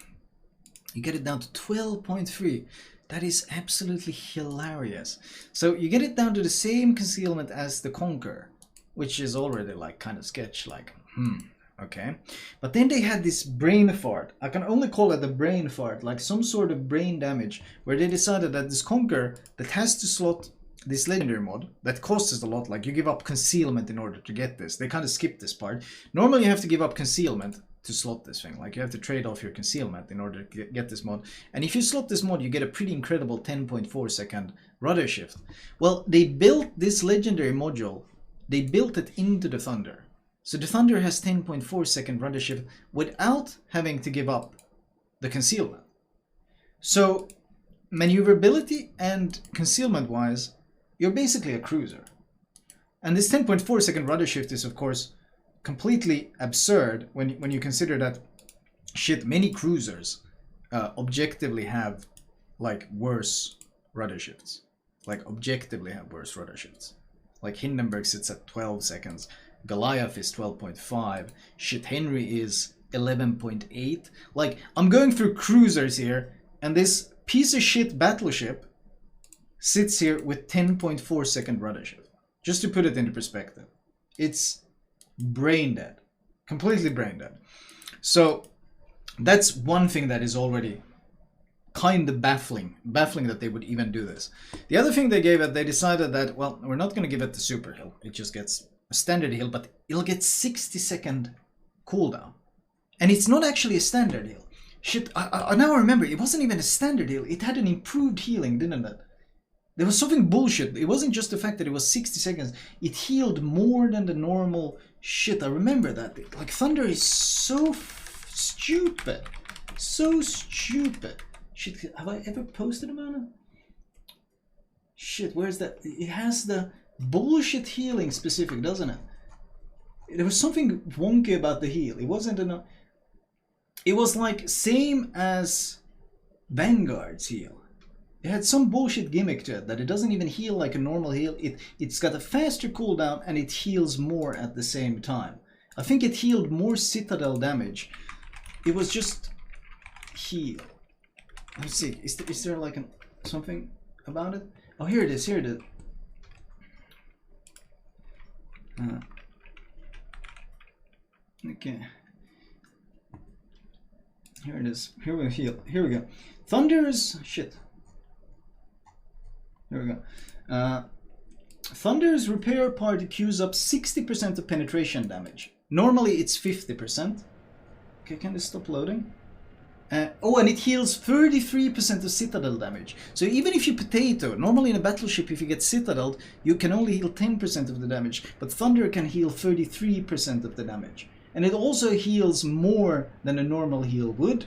You get it down to 12.3. That is absolutely hilarious. So you get it down to the same concealment as the Conqueror, which is already like kind of sketch, like, okay. But then they had this brain fart. I can only call it a brain fart, like some sort of brain damage, where they decided that this Conqueror that has to slot this legendary mod that costs a lot, like you give up concealment in order to get this. They kind of skipped this part. Normally you have to give up concealment to slot this thing, like you have to trade off your concealment in order to get this mod. And if you slot this mod, you get a pretty incredible 10.4 second rudder shift. Well, they built this legendary module, they built it into the Thunder. So the Thunder has 10.4 second rudder shift without having to give up the concealment. So maneuverability and concealment wise, you're basically a cruiser. And this 10.4 second rudder shift is of course completely absurd when you consider that shit, many cruisers objectively have like worse rudder shifts. Like objectively have worse rudder shifts. Like Hindenburg sits at 12 seconds. Goliath is 12.5. Shit Henry is 11.8. Like, I'm going through cruisers here, and this piece of shit battleship sits here with 10.4 second rudder shift. Just to put it into perspective. It's brain dead. Completely brain dead. So, that's one thing that is already kind of baffling that they would even do this. The other thing they gave it, they decided that, well, we're not going to give it the super hill. It just gets a standard hill, but it'll get 60-second cooldown. And it's not actually a standard heal. Shit, I now remember, it wasn't even a standard heal. It had an improved healing, didn't it? There was something bullshit. It wasn't just the fact that it was 60 seconds. It healed more than the normal shit. I remember that. Like, Thunder is so stupid. So stupid. Shit, have I ever posted about it? Shit, where's that? It has the bullshit healing specific, doesn't it? There was something wonky about the heal. It wasn't enough. It was like same as Vanguard's heal. It had some bullshit gimmick to it that it doesn't even heal like a normal heal. It's got a faster cooldown and it heals more at the same time. I think it healed more citadel damage. It was just heal. Let's see. Is there like something about it? Oh, here it is. Here it is. Okay. Here it is. Here we heal. Here we go. Thunder's shit. Here we go. Thunder's repair party queues up 60% of penetration damage. Normally it's 50%. Okay, can this stop loading? Oh, and it heals 33% of citadel damage. So even if you potato, normally in a battleship, if you get citadeled, you can only heal 10% of the damage, but Thunder can heal 33% of the damage. And it also heals more than a normal heal would,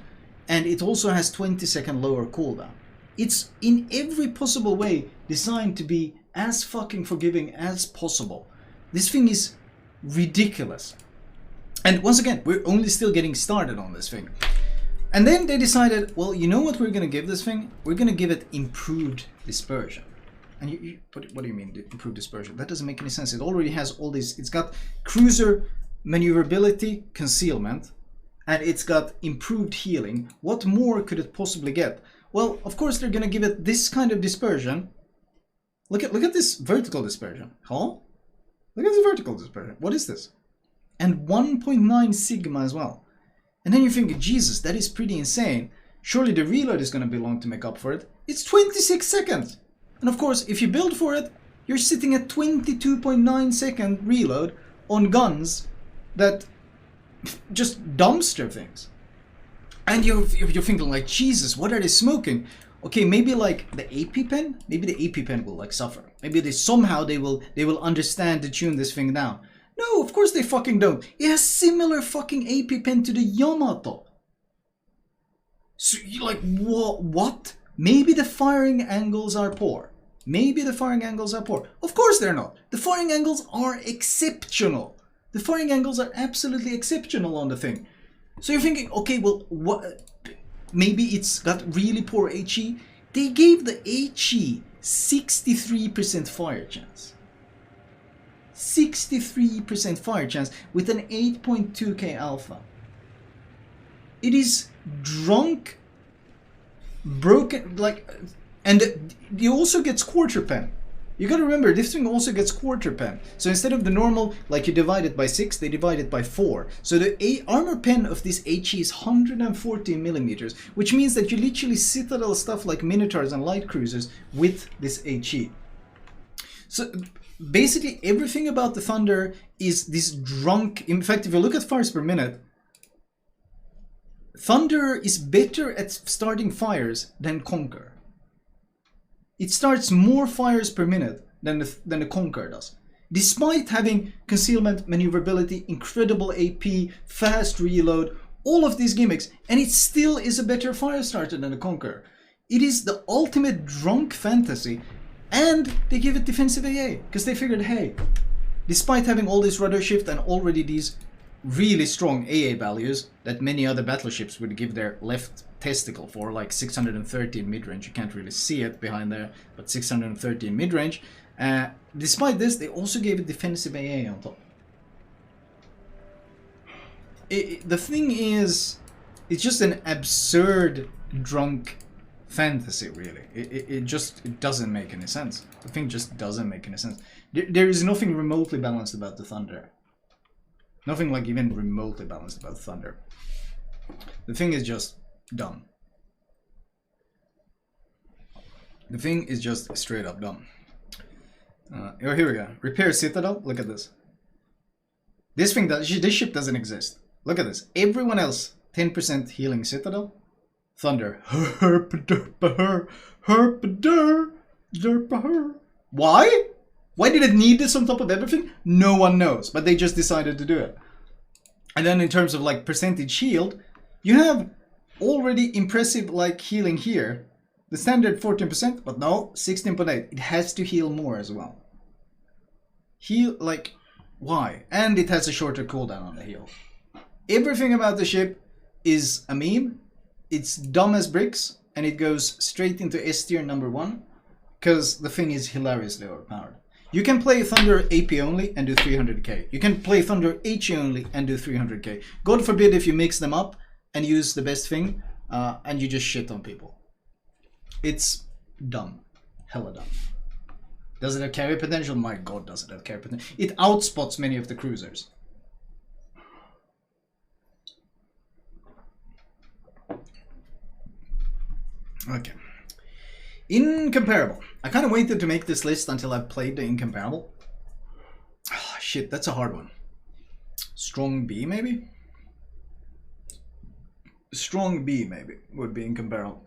and it also has 20-second lower cooldown. It's in every possible way designed to be as fucking forgiving as possible. This thing is ridiculous. And once again, we're only still getting started on this thing. And then they decided, well, you know what we're going to give this thing? We're going to give it improved dispersion. And what do you mean, improved dispersion? That doesn't make any sense. It already has all these. It's got cruiser maneuverability, concealment, and it's got improved healing. What more could it possibly get? Well, of course they're gonna give it this kind of dispersion. Look at this vertical dispersion. Huh? Look at this vertical dispersion. What is this? And 1.9 sigma as well. And then you think, Jesus, that is pretty insane. Surely the reload is gonna be long to make up for it. It's 26 seconds. And of course, if you build for it, you're sitting at 22.9 second reload on guns that just dumpster things. And you're thinking like, Jesus, what are they smoking? Okay, maybe like the AP pen, maybe the AP pen will like suffer. Maybe they somehow they will understand to tune this thing down. No, of course they fucking don't. It has similar fucking AP pen to the Yamato. So you're like, what? Maybe the firing angles are poor. Maybe the firing angles are poor. Of course they're not. The firing angles are exceptional. The firing angles are absolutely exceptional on the thing. So you're thinking, okay, well, what? Maybe it's got really poor HE. They gave the HE 63% fire chance. 63% fire chance with an 8.2k alpha. It is drunk, broken, like, and it also gets quarter pen. You gotta remember, this thing also gets quarter pen. So instead of the normal, like you divide it by 6, they divide it by 4. So the armor pen of this HE is 114 millimeters, which means that you literally citadel stuff like Minotaurs and light cruisers with this HE. So basically everything about the Thunder is this drunk. In fact, if you look at fires per minute, Thunder is better at starting fires than Conqueror. It starts more fires per minute than the Conqueror does. Despite having concealment, maneuverability, incredible AP, fast reload, all of these gimmicks, and it still is a better fire starter than the Conqueror. It is the ultimate drunk fantasy, and they give it defensive AA, because they figured, hey, despite having all this rudder shift and already these really strong AA values that many other battleships would give their left testicle for, like 613 mid-range. You can't really see it behind there, but 613 mid-range. Despite this, they also gave it defensive AA on top. The thing is, it's just an absurd drunk fantasy, really. It doesn't make any sense. The thing just doesn't make any sense. There is nothing remotely balanced about the Thunder. Nothing like even remotely balanced about the Thunder. The thing is just dumb. The thing is just straight up dumb. Here we go. Repair Citadel. Look at this. This ship doesn't exist. Look at this. Everyone else, 10% healing Citadel. Thunder. Why? Why did it need this on top of everything? No one knows, but they just decided to do it. And then in terms of like percentage healed, you have already impressive like healing here. The standard 14%, but no, 16.8. It has to heal more as well. Heal, like, why? And it has a shorter cooldown on the heal. Everything about the ship is a meme. It's dumb as bricks, and it goes straight into S tier number 1, because the thing is hilariously overpowered. You can play Thunder AP only and do 300k. You can play Thunder HE only and do 300k. God forbid if you mix them up and use the best thing, and you just shit on people. It's dumb. Hella dumb. Does it have carry potential? My god, does it have carry potential? It outspots many of the cruisers. Okay. Incomparable. I kind of waited to make this list until I played the Incomparable. Oh, shit, that's a hard one. Strong B, maybe? Strong B, maybe, would be Incomparable.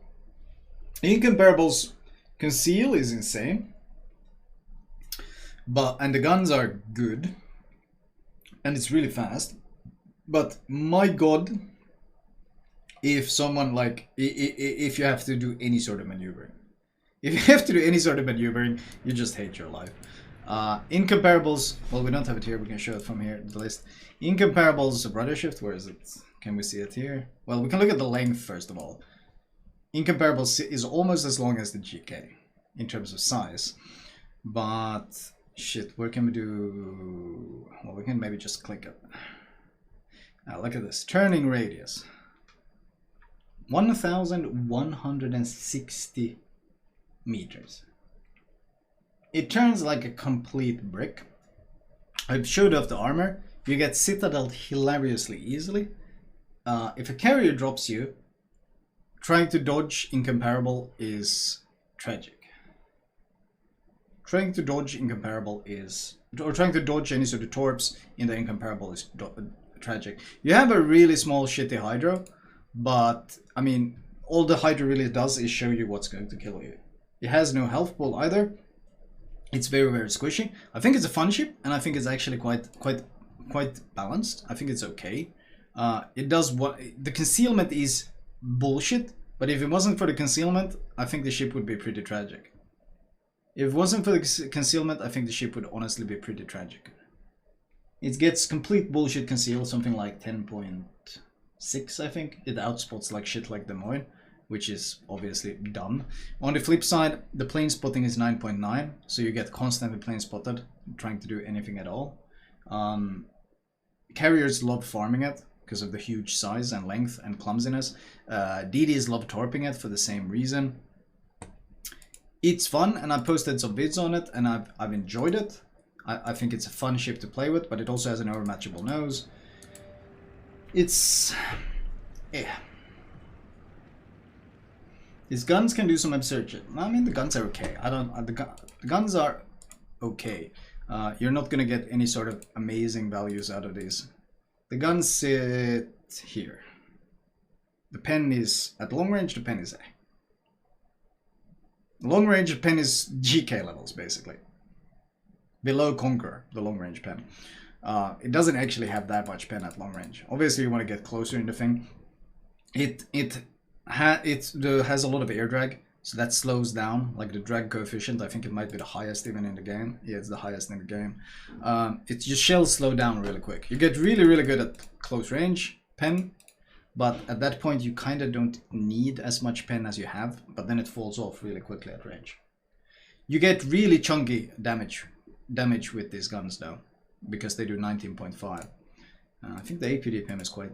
Incomparable's conceal is insane. And the guns are good. And it's really fast. But my god, if someone like, if you have to do any sort of maneuvering. If you have to do any sort of maneuvering, you just hate your life. Incomparables, well, we don't have it here, we can show it from here, the list. Incomparables rudder shift, where is it? Can we see it here? Well, we can look at the length first of all. Incomparables is almost as long as the GK in terms of size. But, shit, where can we do? Well, we can maybe just click it. Now, look at this, turning radius. 1,160 meters. It turns like a complete brick. I've showed off the armor. You get citadeled hilariously easily. If a carrier drops you, trying to dodge Incomparable is tragic. Trying to dodge Incomparable is... or trying to dodge any sort of torps in the Incomparable is tragic. You have a really small shitty Hydro, but I mean, all the Hydro really does is show you what's going to kill you. It has no health pool either. It's very, very squishy. I think it's a fun ship, and I think it's actually quite balanced. I think it's okay. It does what... the concealment is bullshit, but if it wasn't for the concealment, I think the ship would be pretty tragic. If it wasn't for the concealment, I think the ship would honestly be pretty tragic. It gets complete bullshit conceal, something like 10.6, I think. It outspots like shit like Des Moines, which is obviously dumb. On the flip side, the plane spotting is 9.9, so you get constantly plane spotted, trying to do anything at all. Carriers love farming it because of the huge size and length and clumsiness. DDs love torping it for the same reason. It's fun, and I posted some vids on it, and I've enjoyed it. I think it's a fun ship to play with, but it also has an overmatchable nose. It's... yeah. These guns can do some absurd shit. I mean, the guns are okay. The guns are okay. You're not gonna get any sort of amazing values out of these. The guns sit here. The pen is at long range. The pen is A. Long range pen is GK levels, basically. Below Conqueror, the long range pen. It doesn't actually have that much pen at long range. Obviously, you want to get closer in the thing. It has a lot of air drag, so that slows down. Like the drag coefficient, I think it might be the highest even in the game. Yeah, it's the highest in the game. It just shells slow down really quick. You get really, really good at close range pen. But at that point, you kind of don't need as much pen as you have, but then it falls off really quickly at range. You get really chunky damage with these guns though, because they do 19.5. I think the APDPM is quite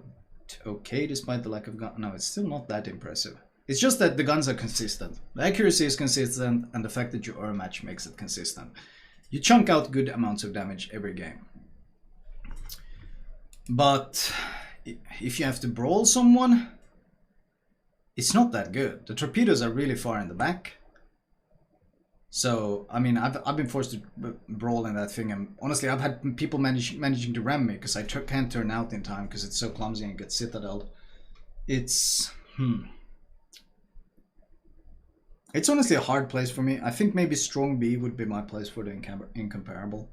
okay despite the lack of gun. No, it's still not that impressive. It's just that the guns are consistent. The accuracy is consistent, and the fact that you overmatch makes it consistent. You chunk out good amounts of damage every game. But if you have to brawl someone, it's not that good. The torpedoes are really far in the back. So, I mean, I've been forced to brawl in that thing, and honestly, I've had people managing to ram me because I can't turn out in time because it's so clumsy and gets citadeled. It's... It's honestly a hard place for me. I think maybe Strong B would be my place for the Incomparable.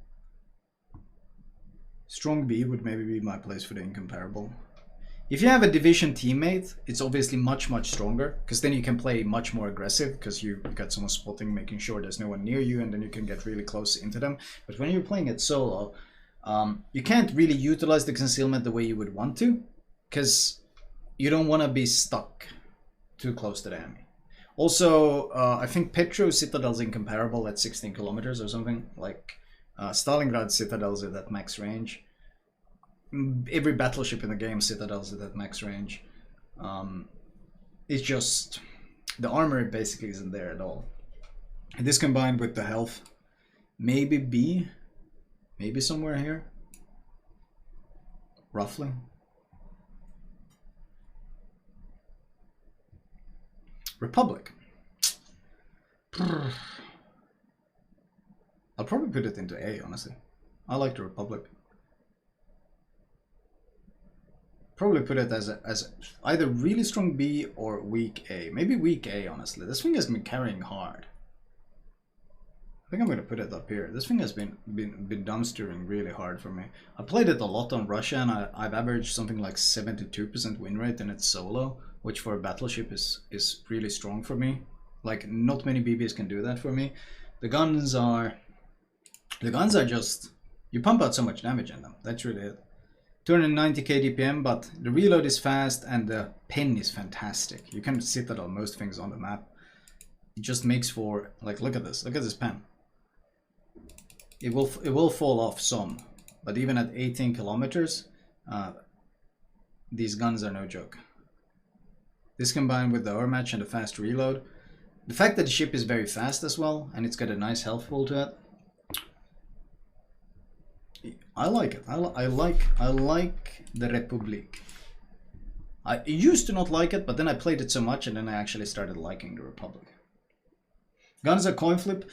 Strong B would maybe be my place for the Incomparable. If you have a division teammate, it's obviously much stronger, because then you can play much more aggressive, because you got someone spotting, making sure there's no one near you, and then you can get really close into them. But when you're playing it solo, you can't really utilize the concealment the way you would want to, because you don't want to be stuck too close to the enemy. Also, I think Petro Citadel's Incomparable at 16 kilometers or something. Like Stalingrad Citadels at that max range. Every battleship in the game Citadels at that max range. It's just the armor basically isn't there at all. And this combined with the health, maybe B, maybe somewhere here, roughly. Republic. I'll probably put it into A, honestly. I like the Republic. Probably put it as either really strong B or weak A. Maybe weak A, honestly. This thing has been carrying hard. I think I'm going to put it up here. This thing has been dumpstering really hard for me. I played it a lot on Russia, and I've averaged something like 72% win rate in its solo, which for a battleship is really strong for me. Like, not many BBs can do that for me. The guns are just, you pump out so much damage in them. That's really it. 290k DPM, but the reload is fast and the pen is fantastic. You can citadel most things on the map. It just makes for, like, look at this pen. It will fall off some, but even at 18 kilometers, these guns are no joke. This combined with the overmatch and the fast reload. The fact that the ship is very fast as well, and it's got a nice health pool to it. I like it. I like the République. I used to not like it, but then I played it so much, and then I actually started liking the Republic. Guns are coin flip.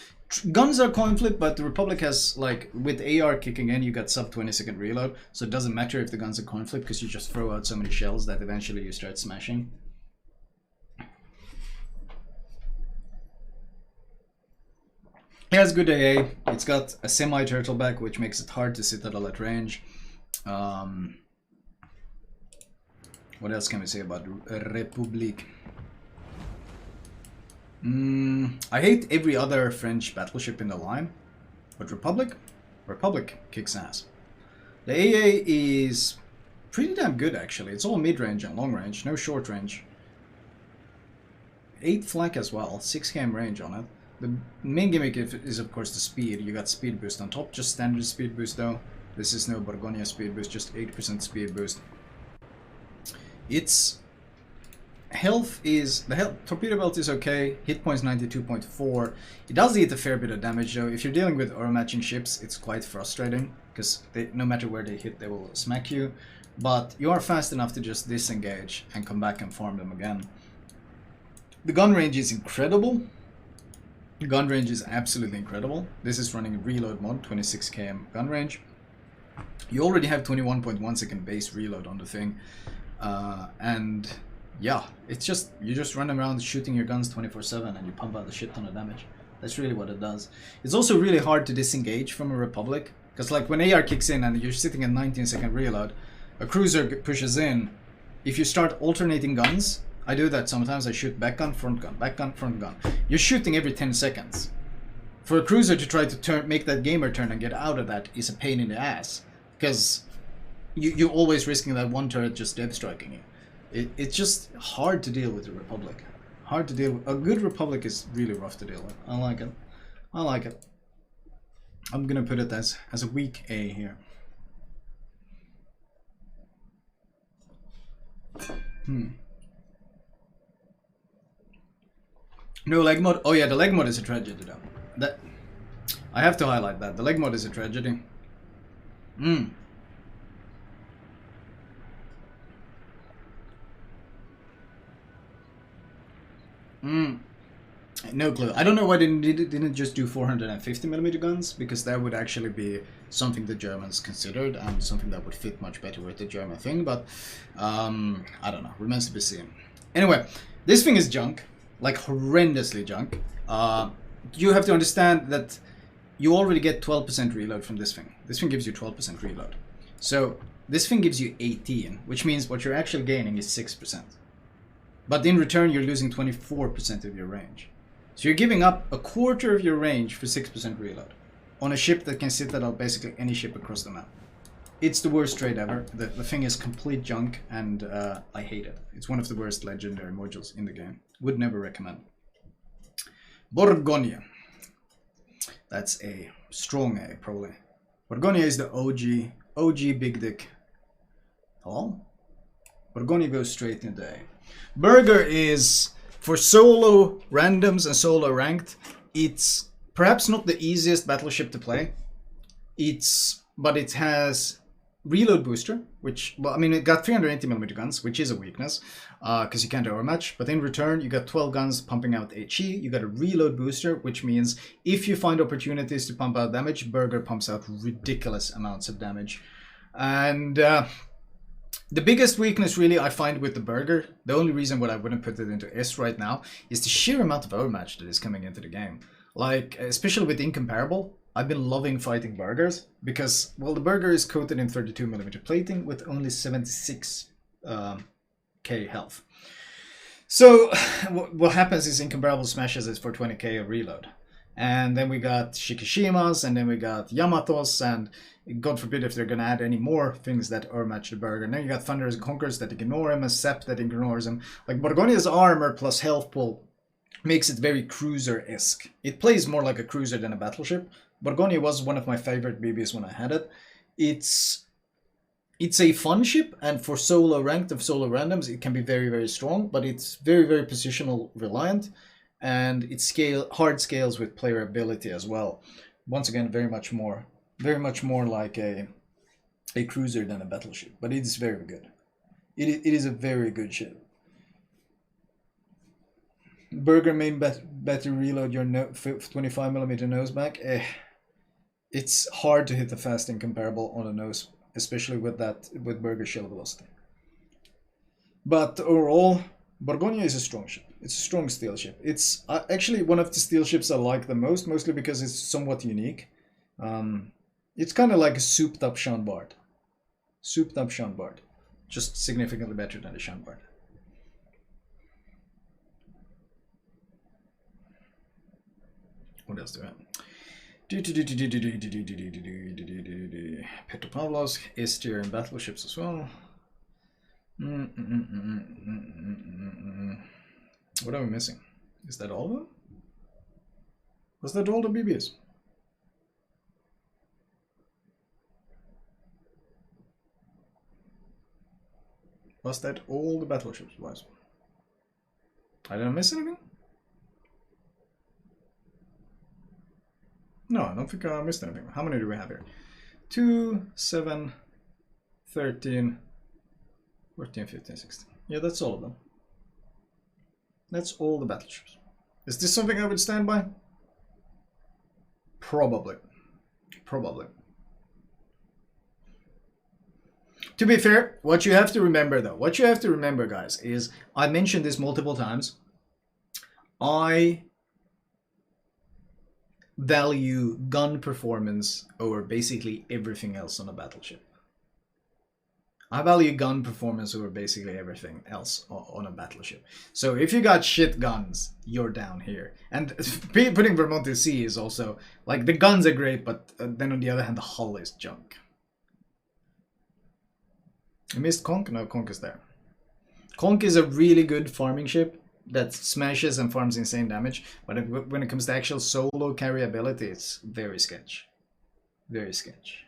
Guns are coin flip, but the Republic has, like, with AR kicking in, you got sub 20-second reload, so it doesn't matter if the guns are coin flip because you just throw out so many shells that eventually you start smashing. It has good AA. It's got a semi-turtleback, which makes it hard to citadel at range. What else can we say about République? I hate every other French battleship in the line, but Republic kicks ass. The AA is pretty damn good actually. It's all mid-range and long range, no short range. 8 flak as well, 6 km range on it. The main gimmick is of course the speed. You got speed boost on top, just standard speed boost though. This is no Bourgogne speed boost, just 8% speed boost. Its health is, the torpedo belt is okay, hit points 92.4. It does eat a fair bit of damage though. If you're dealing with overmatching ships, it's quite frustrating because no matter where they hit, they will smack you. But you are fast enough to just disengage and come back and farm them again. The gun range is incredible. The gun range is absolutely incredible. This is running reload mod, 26 km gun range. You already have 21.1 second base reload on the thing. And yeah, it's just, you just run around shooting your guns 24/7 and you pump out a shit ton of damage. That's really what it does. It's also really hard to disengage from a Republic, because like when AR kicks in and you're sitting at 19-second reload, a cruiser pushes in. If you start alternating guns, I do that sometimes. I shoot back gun, front gun, back gun, front gun. You're shooting every 10 seconds. For a cruiser to try to make that gamer turn and get out of that is a pain in the ass, because you're always risking that one turret just dead striking you. It's just hard to deal with the Republic. Hard to deal with. A good Republic is really rough to deal with. I like it. I like it. I'm gonna put it as a weak A here. No leg mod. Oh yeah, the leg mod is a tragedy though. That I have to highlight that. The leg mod is a tragedy. No clue. I don't know why they didn't just do 450mm guns, because that would actually be something the Germans considered and something that would fit much better with the German thing, but I don't know. Remains to be seen. Anyway, this thing is junk, like horrendously junk. You have to understand that you already get 12% reload from this thing. This thing gives you 12% reload. So this thing gives you 18, which means what you're actually gaining is 6%. But in return, you're losing 24% of your range. So you're giving up a quarter of your range for 6% reload on a ship that can citadel basically any ship across the map. It's the worst trade ever. The thing is complete junk, and I hate it. It's one of the worst legendary modules in the game. Would never recommend. Bourgogne. That's a strong A, probably. Bourgogne is the OG big dick. Hello? Bourgogne goes straight into A. Burger is, for solo randoms and solo ranked, it's perhaps not the easiest battleship to play. But it has reload booster, which, well, I mean, it got 380mm guns, which is a weakness, because you can't overmatch. But in return, you got 12 guns pumping out HE. You got a reload booster, which means if you find opportunities to pump out damage, Burger pumps out ridiculous amounts of damage. And the biggest weakness really I find with the Burger, the only reason why I wouldn't put it into S right now, is the sheer amount of overmatch that is coming into the game. Like, especially with Incomparable, I've been loving fighting Burgers because, well, the Burger is coated in 32mm plating with only 76k health. So what happens is Incomparable smashes it for 20k of reload. And then we got Shikishimas, and then we got Yamatos, and God forbid if they're going to add any more things that overmatch the Burger. And then you got Thunders and Conquerors that ignore him, and Sepp that ignores him. Like, Bourgogne's armor plus health pool makes it very cruiser-esque. It plays more like a cruiser than a battleship. Bourgogne was one of my favorite BBs when I had it. It's it's a fun ship, and for solo ranked of solo randoms, it can be very, very strong, but it's very, very positional reliant, and it hard scales with player ability as well. Once again, very much more like a cruiser than a battleship, but it is very good. It is a very good ship. Burger main better reload your 25mm nose back. It's hard to hit the fast incomparable on a nose, especially with Burger shell velocity. But overall, Bourgogne is a strong ship. It's a strong steel ship. It's actually one of the steel ships I like the most, mostly because it's somewhat unique. It's kind of like a souped up Chambard. Souped up Chambard. Just significantly better than the Chambard. What else do I have? Petropavlovsk is tier in battleships as well. What are we missing? Is that all of them? Was that all the BBs? Was that all the battleships, boys? I didn't miss anything? No, I don't think I missed anything. How many do we have here? 2, 7, 13, 14, 15, 16. Yeah, that's all of them. That's all the battleships. Is this something I would stand by? Probably. Probably. To be fair, what you have to remember though, guys, is I mentioned this multiple times. I value gun performance over basically everything else on a battleship. I value gun performance over basically everything else on a battleship. So if you got shit guns, you're down here. And putting Vermont to sea is also, like, the guns are great, but then on the other hand, the hull is junk. I missed Conk? No, Conk is there. Conk is a really good farming ship that smashes and farms insane damage, but when it comes to actual solo carry ability, it's very sketch. Very sketch.